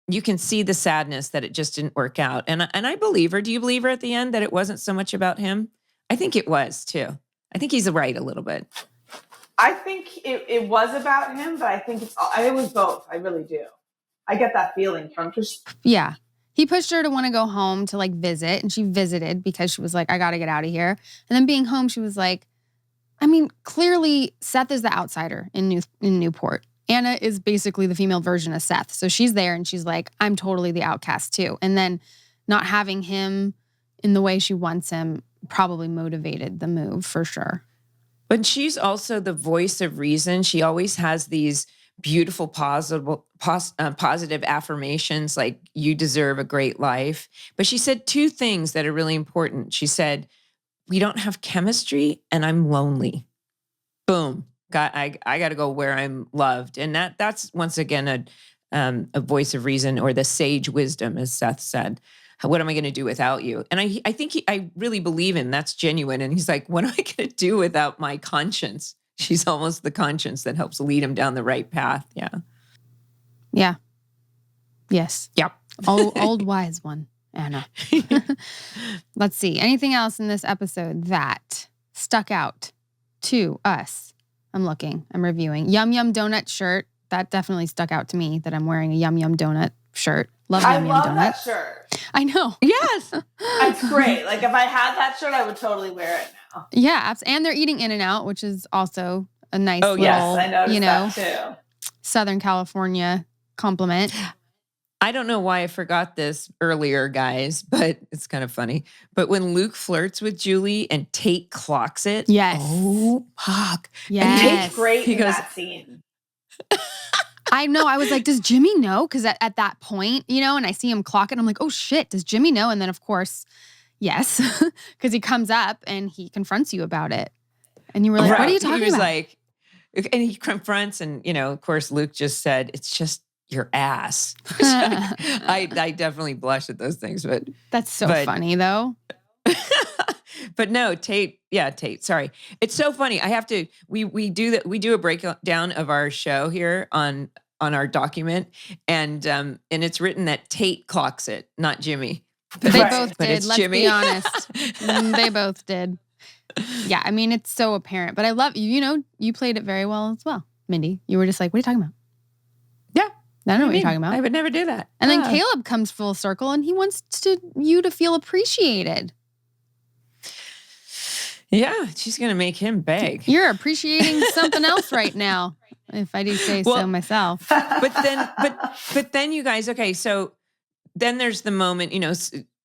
you can see the sadness that it just didn't work out. And I believe her. Do you believe her at the end that it wasn't so much about him? I think it was too. I think he's right a little bit. I think it was about him, but I think it was both. I really do. I get that feeling from just... Yeah. He pushed her to want to go home to visit, and she visited because she was like, I got to get out of here. And then being home, she was like, I mean, clearly Seth is the outsider in Newport. Anna is basically the female version of Seth. So she's there and she's like, I'm totally the outcast too. And then not having him in the way she wants him probably motivated the move for sure. But she's also the voice of reason. She always has these beautiful, positive affirmations like, you deserve a great life. But she said two things that are really important. She said, we don't have chemistry and I'm lonely. Boom. I got to go where I'm loved. And that's once again a voice of reason, or the sage wisdom, as Seth said. What am I going to do without you? And I think I really believe him. That's genuine. And he's like, what am I going to do without my conscience? She's almost the conscience that helps lead him down the right path. Yeah. Yeah. Yes. Yep. Old wise one, Anna. Let's see. Anything else in this episode that stuck out to us? I'm looking. I'm reviewing. Yum Yum Donut shirt. That definitely stuck out to me, that I'm wearing a Yum Yum Donut shirt. Love Yum Yum Donut. I love that shirt. I know. Yes. It's great. If I had that shirt, I would totally wear it now. Yeah. And they're eating In-N-Out, which is also a nice little, yes, I noticed that too. Southern California compliment. I don't know why I forgot this earlier, guys, but it's kind of funny. But when Luke flirts with Julie and Tate clocks it. Yes. Oh, fuck. Yes. Tate's great in that scene. I know. I was like, does Jimmy know? Because at that point, and I see him clock it, I'm like, oh shit, does Jimmy know? And then of course, yes, because he comes up and he confronts you about it. And you were like, What are you talking about? He was like, and he confronts, and of course, Luke just said, it's just your ass. I definitely blush at those things, but that's so funny though. But no, Tate. Sorry, it's so funny. I have to. We do that. We do a breakdown of our show here on our document, and it's written that Tate clocks it, not Jimmy. But they both did. Let's be honest. They both did. Yeah, I mean, it's so apparent. But I love you played it very well as well, Mindy. You were just like, what are you talking about? Yeah. I don't know what you're talking about. I would never do that. And then Caleb comes full circle and he wants you to feel appreciated. Yeah, she's going to make him beg. You're appreciating something else right now, if I do say so myself. But then you guys, okay, so then there's the moment,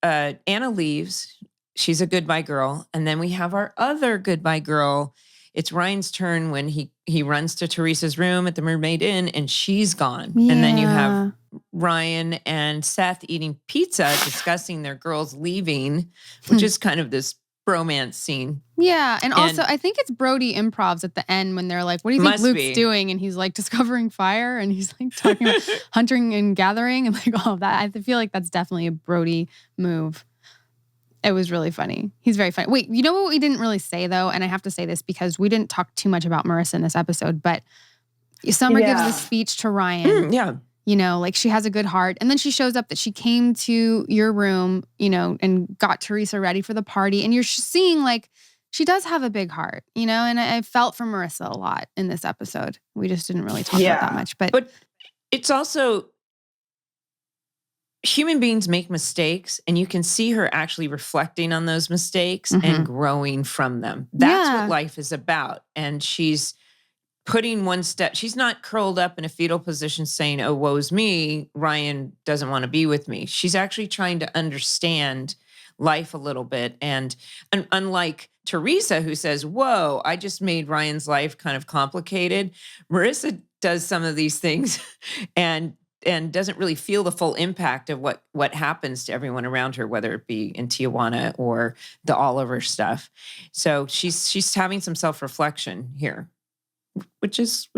Anna leaves. She's a goodbye girl. And then we have our other goodbye girl. It's Ryan's turn when he runs to Theresa's room at the Mermaid Inn and she's gone. Yeah. And then you have Ryan and Seth eating pizza, discussing their girls leaving, which is kind of this bromance scene. Yeah. And also, I think it's Brody improvs at the end when they're like, what do you think Luke's doing? And he's like, discovering fire. And he's like talking about hunting and gathering and like all of that. I feel like that's definitely a Brody move. It was really funny. He's very funny. Wait, you know what we didn't really say though? And I have to say this because we didn't talk too much about Marissa in this episode, but Summer gives the speech to Ryan. Yeah. You know, like she has a good heart. And then she shows up that she came to your room, you know, and got Theresa ready for the party. And you're seeing like she does have a big heart, you know, and I felt for Marissa a lot in this episode. We just didn't really talk about that much. But it's also human beings make mistakes and you can see her actually reflecting on those mistakes and growing from them. That's what life is about. And she's putting one step. She's not curled up in a fetal position saying, oh, woe's me. Ryan doesn't want to be with me. She's actually trying to understand life a little bit. And unlike Theresa, who says, whoa, I just made Ryan's life kind of complicated. Marissa does some of these things and doesn't really feel the full impact of what happens to everyone around her, whether it be in Tijuana or the Oliver stuff. So she's having some self-reflection here. Which is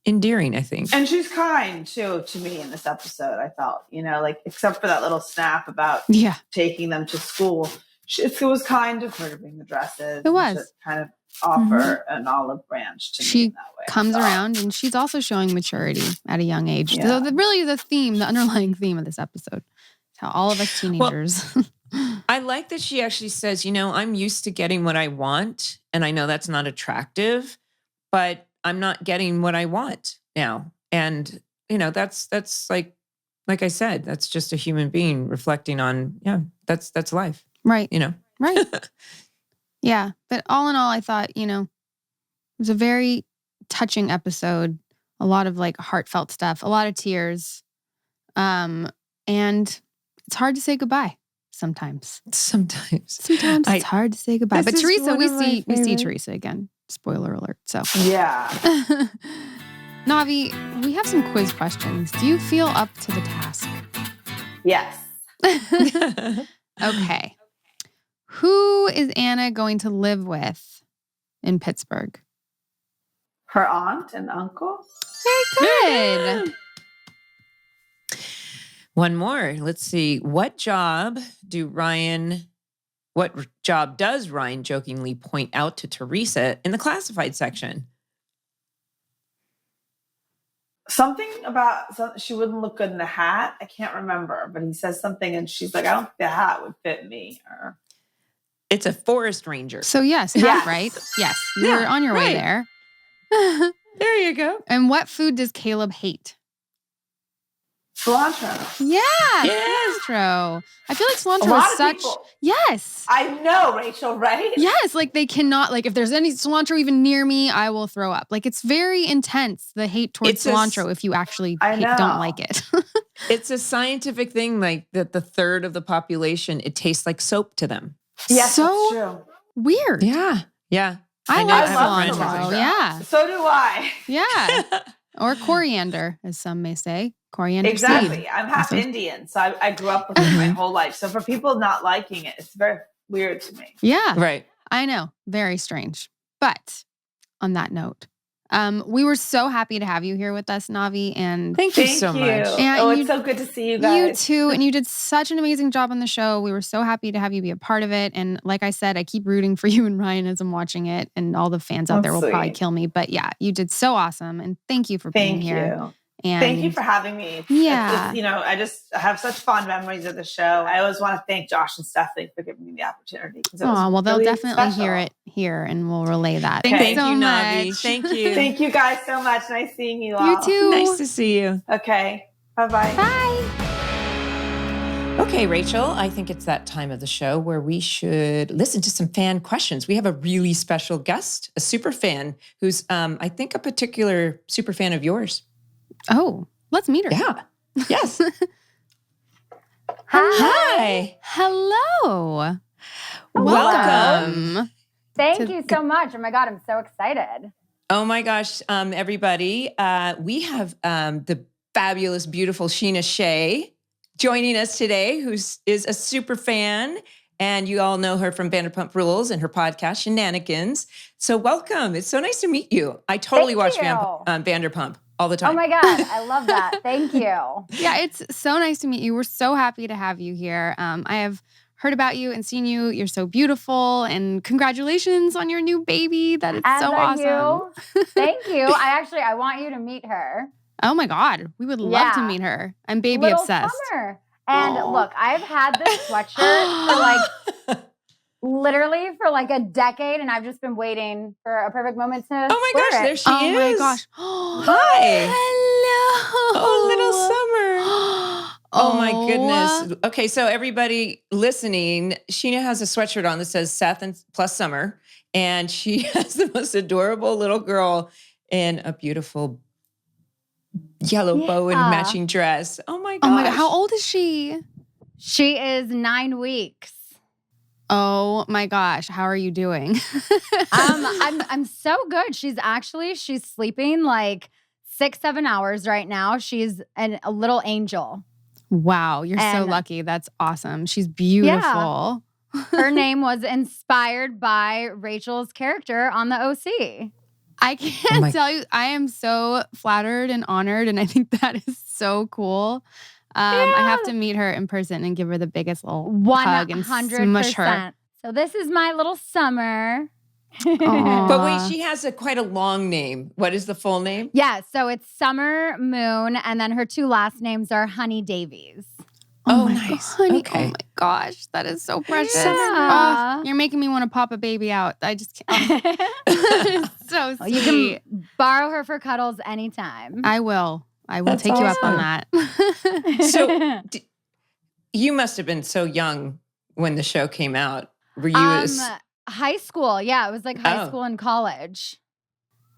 endearing, I think. And she's kind too to me in this episode, I felt, you know, like except for that little snap about taking them to school. It was kind of her to bring the dresses. It was. To kind of offer an olive branch to me in that way. She comes around and she's also showing maturity at a young age. Yeah. So really the underlying theme of this episode is how all of us teenagers... I like that she actually says, you know, I'm used to getting what I want. And I know that's not attractive, but I'm not getting what I want now. And, you know, that's like I said, that's just a human being reflecting on, that's life. Right. You know? Right. Yeah. But all in all, I thought, you know, it was a very touching episode, a lot of like heartfelt stuff, a lot of tears. And it's hard to say goodbye sometimes. Sometimes it's hard to say goodbye. But Theresa, we see Theresa again. Spoiler alert. So yeah. Navi, we have some quiz questions. Do you feel up to the task? Yes. Okay. Who is Anna going to live with in Pittsburgh? Her aunt and uncle. Very good. One more. Let's see. What job does Ryan jokingly point out to Theresa in the classified section? Something about she wouldn't look good in a hat. I can't remember, but he says something and she's like, I don't think the hat would fit me. Or it's a forest ranger. So yes, right? Yes, you're on your way there. There you go. And what food does Caleb hate? Cilantro. Yeah, cilantro. I feel like cilantro is such... People. Yes. I know, Rachel, right? Yes, like they cannot... Like if there's any cilantro even near me, I will throw up. Like it's very intense, the hate towards cilantro if you actually don't like it. It's a scientific thing, like that the third of the population, it tastes like soap to them. Yes, so that's true. Weird. Yeah. I love cilantro. Yeah. So do I. Yeah. Or coriander, as some may say. Coriander exactly. seed. I'm half Indian, so I grew up with it my whole life. So for people not liking it, it's very weird to me. Yeah. Right. I know. Very strange. But on that note, we were so happy to have you here with us, Navi. And thank you so much. And it's so good to see you guys. You too. And you did such an amazing job on the show. We were so happy to have you be a part of it. And like I said, I keep rooting for you and Ryan as I'm watching it. And all the fans out there will probably kill me. But yeah, you did so awesome. And thank you for being here. Thank you. And thank you for having me. It's, you know, I just have such fond memories of the show. I always want to thank Josh and Stephanie for giving me the opportunity. Oh, well, they'll definitely hear it here and we'll relay that. Thank you so Navi. much. Thank you. Thank you guys so much. Nice seeing you all. You too. Nice to see you. Okay. Bye-bye. Bye. Okay, Rachel, I think it's that time of the show where we should listen to some fan questions. We have a really special guest, a super fan who's, I think, a particular super fan of yours. Oh, let's meet her. Yeah. Yes. Hi. Hello. Welcome. Thank you so much. Oh my God, I'm so excited. Oh my gosh, everybody. We have the fabulous, beautiful Scheana Shay joining us today, who is a super fan. And you all know her from Vanderpump Rules and her podcast, Shenanigans. So welcome. It's so nice to meet you. I totally watch Vanderpump all the time. Oh my God, I love that. Thank you. Yeah, it's so nice to meet you. We're so happy to have you here. I have heard about you and seen you. You're so beautiful, and congratulations on your new baby. That is so awesome. Thank you. I want you to meet her. Oh my God, we would love to meet her. I'm baby obsessed. Summer. And look, I've had this sweatshirt for literally for a decade, and I've just been waiting for a perfect moment to. Oh my gosh, there she is. Oh my gosh. Hi. Hello. Oh, little Summer. Oh my goodness. Okay, so everybody listening, Scheana has a sweatshirt on that says Seth and plus Summer, and she has the most adorable little girl in a beautiful yellow bow and matching dress. Oh my gosh. Oh my God. How old is she? She is 9 weeks. Oh my gosh. How are you doing? I'm so good. She's sleeping 6-7 hours right now. She's a little angel. Wow. You're so lucky. That's awesome. She's beautiful. Yeah. Her name was inspired by Rachel's character on the OC. I can't tell you. I am so flattered and honored, and I think that is so cool. I have to meet her in person and give her the biggest little hug and smush her. So this is my little Summer. But wait, she has quite a long name. What is the full name? Yeah, so it's Summer Moon, and then her 2 last names are Honey Davies. Oh, nice. Honey. Okay. Oh my gosh, that is so precious. Yeah. Oh, you're making me want to pop a baby out. I just can't. So sweet. You can borrow her for cuddles anytime. I will. That's take you up on that. So you must have been so young when the show came out. Were you high school? Yeah, it was high school and college.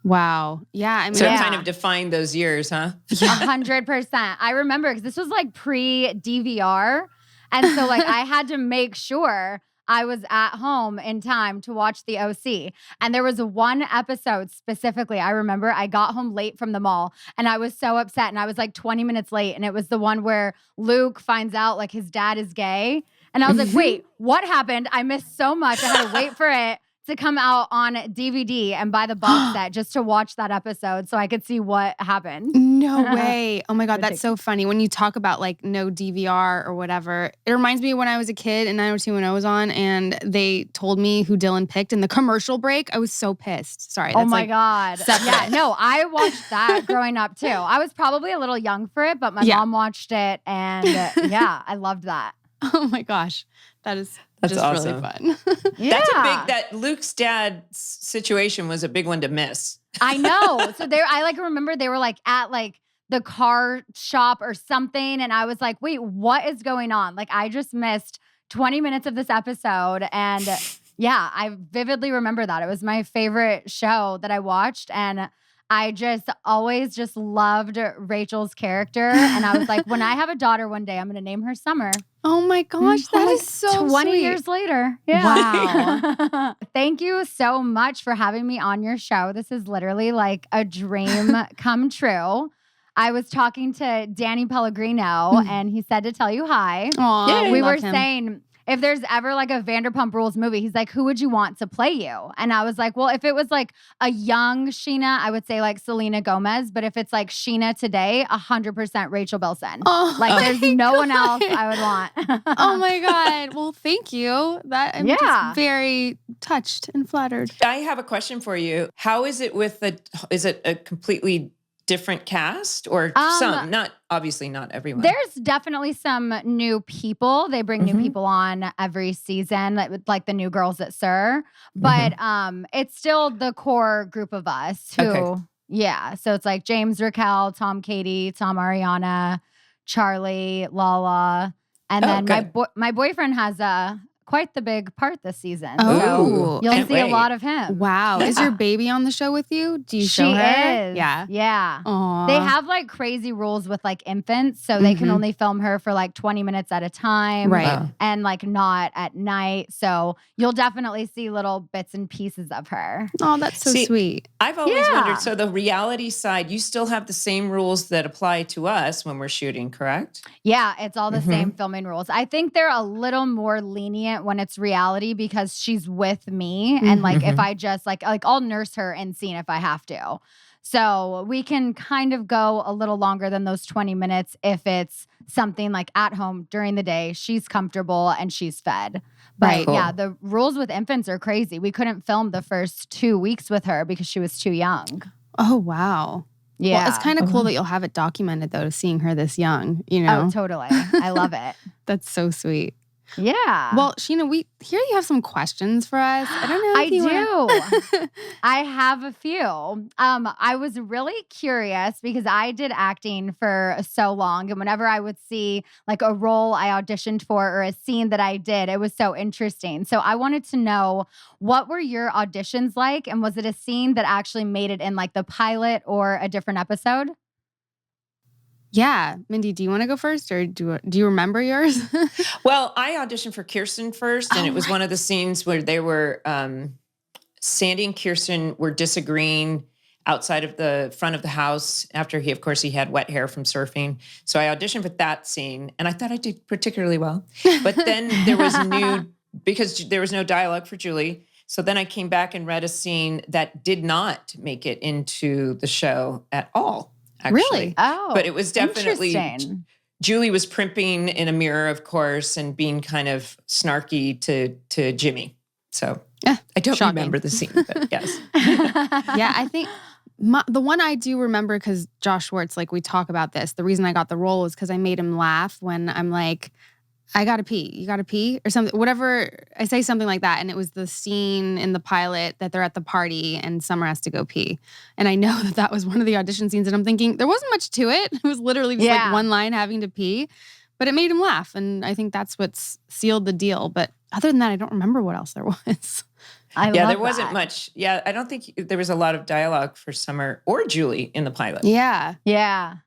Wow. Yeah. I mean, so it kind of defined those years, huh? 100%. I remember because this was pre-DVR. And so I had to make sure I was at home in time to watch the OC. And there was one episode specifically. I remember I got home late from the mall and I was so upset. And I was 20 minutes late. And it was the one where Luke finds out his dad is gay. And I was like, wait, what happened? I missed so much. I had to wait for it to come out on DVD and buy the box set just to watch that episode so I could see what happened. No way. Oh my God, that's so funny. When you talk about no DVR or whatever, it reminds me of when I was a kid and 90210 was on and they told me who Dylan picked in the commercial break. I was so pissed. Sorry. Oh my God. Separate. Yeah, no, I watched that growing up too. I was probably a little young for it, but my mom watched it and I loved that. Oh my gosh. That's just awesome. Really fun. Yeah. That Luke's dad's situation was a big one to miss. I know. So I remember they were at the car shop or something. And I was like, wait, what is going on? I just missed 20 minutes of this episode. And yeah, I vividly remember that. It was my favorite show that I watched. And I just always loved Rachel's character. And I was like, when I have a daughter one day, I'm going to name her Summer. Oh my gosh, that is so 20 sweet. years later. Yeah. Wow. Thank you so much for having me on your show. This is literally a dream come true. I was talking to Danny Pellegrino and he said to tell you hi. Aww, we were saying, if there's ever a Vanderpump Rules movie, he's like, who would you want to play you? And I was like, well, if it was a young Scheana, I would say Selena Gomez. But if it's Scheana today, 100% Rachel Bilson. Oh, there's no one else I would want. Oh my God. Well, thank you. I'm just very touched and flattered. I have a question for you. How is it is it a completely different cast or some? Obviously not everyone. There's definitely some new people. They bring new people on every season, the new girls at SUR. But it's still the core group of us who, so it's James, Raquel, Tom, Katie, Tom, Ariana, Charlie, Lala. And then my boyfriend has a quite the big part this season. Oh. So you'll Can't see a wait. lot of him. Wow. Is Yeah. your baby on the show with you? Do you She show her? is. Yeah. Yeah. Aww. They have like crazy rules with like infants. So they can Mhm. only film her for like 20 minutes at a time. Right. Wow. And like not at night. So you'll definitely see little bits and pieces of her. Oh, that's so See, sweet. I've always Yeah. wondered, so the reality side, you still have the same rules that apply to us when we're shooting, correct? Yeah, it's all the Mhm. same filming rules. I think they're a little more lenient when it's reality because she's with me. And like if Mhm. I just like I'll nurse her in scene if I have to. So we can kind of go a little longer than those 20 minutes if it's something like at home during the day, she's comfortable and she's fed. But Right. yeah, Cool. the rules with infants are crazy. We couldn't film the first 2 weeks with her because she was too young. Oh, wow. Yeah. Well, it's kind of Oh, cool wow. that you'll have it documented, though, seeing her this young, Oh, know? totally. I love it. That's so sweet. Yeah. Well, Scheana, we hear you have some questions for us. I don't know I if you do. I have a few. I was really curious because I did acting for so long. And whenever I would see like a role I auditioned for or a scene that I did, it was so interesting. So I wanted to know, what were your auditions like? And was it a scene that actually made it in like the pilot or a different episode? Yeah. Mindy, do you want to go first or do you remember yours? Well, I auditioned for Kirsten first, and Oh, it was one of the scenes where they were, Sandy and Kirsten were disagreeing outside of the front of the house after he had wet hair from surfing. So I auditioned for that scene, and I thought I did particularly well. But then because there was no dialogue for Julie. So then I came back and read a scene that did not make it into the show at all, actually. Really? Oh, But it was definitely interesting. Julie was primping in a mirror, of course, and being kind of snarky to Jimmy. So I don't shocking. remember the scene, but yes. Yeah, I think the one I do remember, because Josh Schwartz, like we talk about this, the reason I got the role is because I made him laugh when I'm like, I gotta pee. You gotta pee? Or something, whatever. I say something like that. And it was the scene in the pilot that they're at the party and Summer has to go pee. And I know that was one of the audition scenes. And I'm thinking, there wasn't much to it. It was literally just like one line having to pee. But it made him laugh. And I think that's what's sealed the deal. But other than that, I don't remember what else there was. There wasn't much. Yeah, I don't think there was a lot of dialogue for Summer or Julie in the pilot. Yeah. Yeah.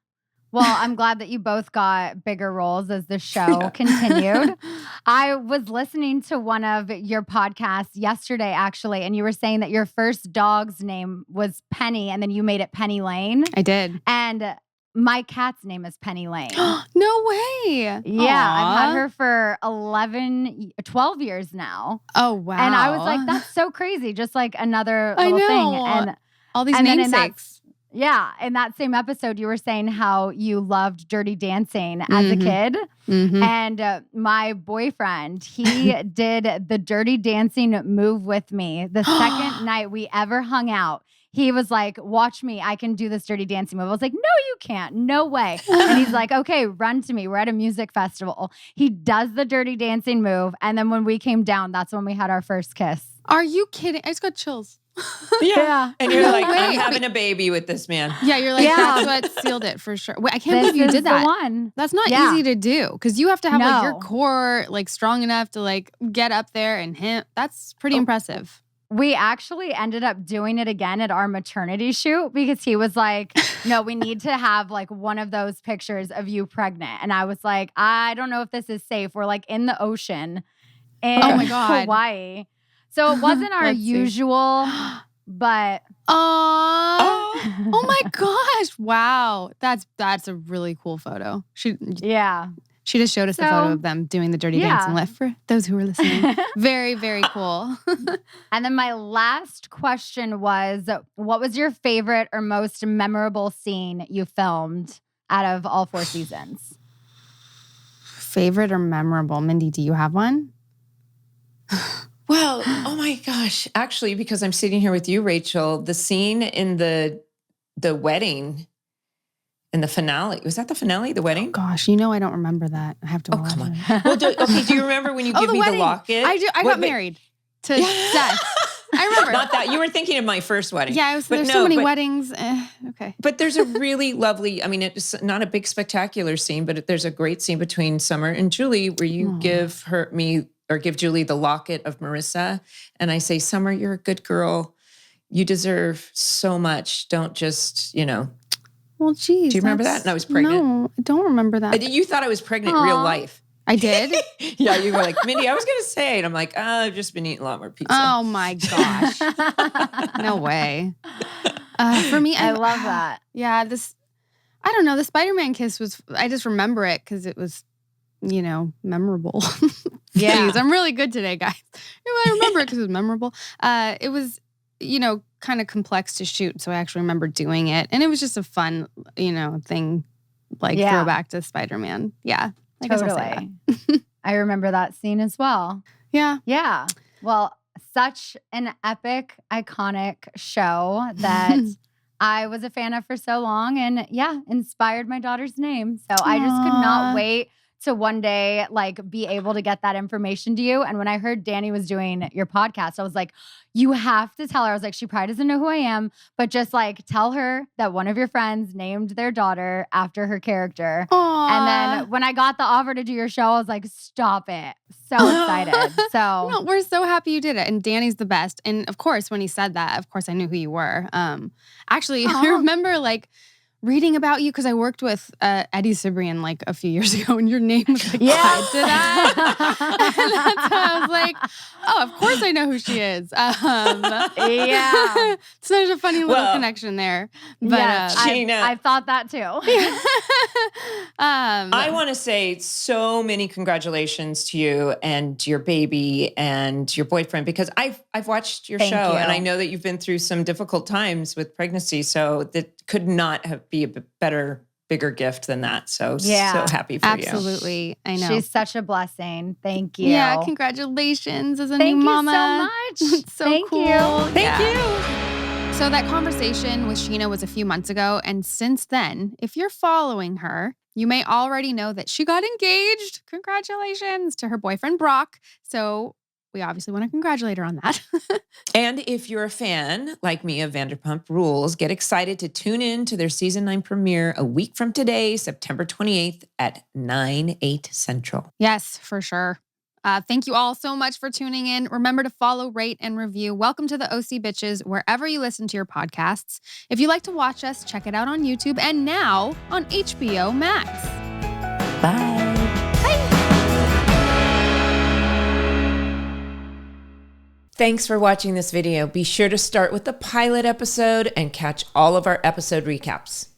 Well, I'm glad that you both got bigger roles as the show continued. I was listening to one of your podcasts yesterday, actually, and you were saying that your first dog's name was Penny, and then you made it Penny Lane. I did. And my cat's name is Penny Lane. No way. Yeah, I've had Aw. her for 12 years now. Oh, wow. And I was like, that's so crazy. Just like another I little thing. know. And all these and then in that namesakes. Yeah. In that same episode, you were saying how you loved Dirty Dancing as a kid. Mhm. And my boyfriend, he did the Dirty Dancing move with me the second night we ever hung out. He was like, watch me. I can do this Dirty Dancing move. I was like, no, you can't. No way. And he's like, okay, run to me. We're at a music festival. He does the Dirty Dancing move. And then when we came down, that's when we had our first kiss. Are you kidding? I just got chills. Yeah. And you're like, Wait, I'm having a baby with this man. Yeah, you're like, Yeah. that's what sealed it for sure. Wait, I can't This believe you is did the that. one. That's not Yeah. easy to do because you have to have like your No. core like strong enough to like get up there and hit. That's pretty impressive. We actually ended up doing it again at our maternity shoot because he was like, no, we need to have like one of those pictures of you pregnant. And I was like, I don't know if this is safe. We're like in the ocean in Oh my God. Hawaii. So it wasn't our Let's see. usual, but Oh my gosh. Wow. That's a really cool photo. She yeah. just showed us a So, photo of them doing the Dirty yeah. Dancing lift for those who are listening. Very, very cool. And then my last question was, what was your favorite or most memorable scene you filmed out of all 4 seasons? Favorite or memorable? Mindy, do you have one? Well, oh my gosh. Actually, because I'm sitting here with you, Rachel, the scene in the wedding in the finale. Was that the finale, the wedding? Gosh, you know I don't remember that. I have to watch come on. it. Well, do you remember when you give the me wedding. the locket? I do. I Wait, got wait. married to Seth. I remember. Not that. You were thinking of my first wedding. Yeah, But there's no, so many but- weddings. Okay. But there's a really lovely, I mean, it's not a big spectacular scene, but there's a great scene between Summer and Julie where you give me or give Julie the locket of Marissa. And I say, Summer, you're a good girl. You deserve so much. Don't just, Well, geez. Do you remember that? And I was pregnant. No, I don't remember that. You thought I was pregnant in real life. I did? Yeah, you were like, Mindy, I was going to say. And I'm like, I've just been eating a lot more pizza. Oh, my gosh. No way. For me, I love that. Yeah, I don't know. The Spider-Man kiss I just remember it because it was, memorable. Yeah. Jeez, I'm really good today, guys. I remember it because it was memorable. It was, kind of complex to shoot. So I actually remember doing it. And it was just a fun, thing, throwback to Spider-Man. Yeah. I guess I'll say that. I remember that scene as well. Yeah. Yeah. Well, such an epic, iconic show that I was a fan of for so long and inspired my daughter's name. So I just could not wait to one day be able to get that information to you. And when I heard Danny was doing your podcast, I was like, you have to tell her. I was like, she probably doesn't know who I am, but just tell her that one of your friends named their daughter after her character. Aww. And then when I got the offer to do your show, I was like, stop it. So excited. So no, we're so happy you did it. And Danny's the best. And of course, when he said that, of course I knew who you were. Actually, I remember reading about you because I worked with Eddie Cibrian a few years ago, and your name was tied to that. And that's how I was like, oh, of course I know who she is. Yeah. So there's a funny little connection there. But yes, Scheana, I thought that too. I want to say so many congratulations to you and your baby and your boyfriend, because I've watched your Thank show you. and I know that you've been through some difficult times with pregnancy. So that could not be a better, bigger gift than that. So happy for you. Absolutely. I know. She's such a blessing. Thank you. Yeah, congratulations as a Thank new you mama. so much. It's so Thank cool. you. Thank you. So that conversation with Scheana was a few months ago. And since then, if you're following her, you may already know that she got engaged. Congratulations to her boyfriend, Brock. So we obviously want to congratulate her on that. And if you're a fan like me of Vanderpump Rules, get excited to tune in to their season 9 premiere a week from today, September 28th at 9/8 Central. Yes, for sure. Thank you all so much for tuning in. Remember to follow, rate, and review. Welcome to the OC Bitches, wherever you listen to your podcasts. If you like to watch us, check it out on YouTube and now on HBO Max. Bye. Thanks for watching this video. Be sure to start with the pilot episode and catch all of our episode recaps.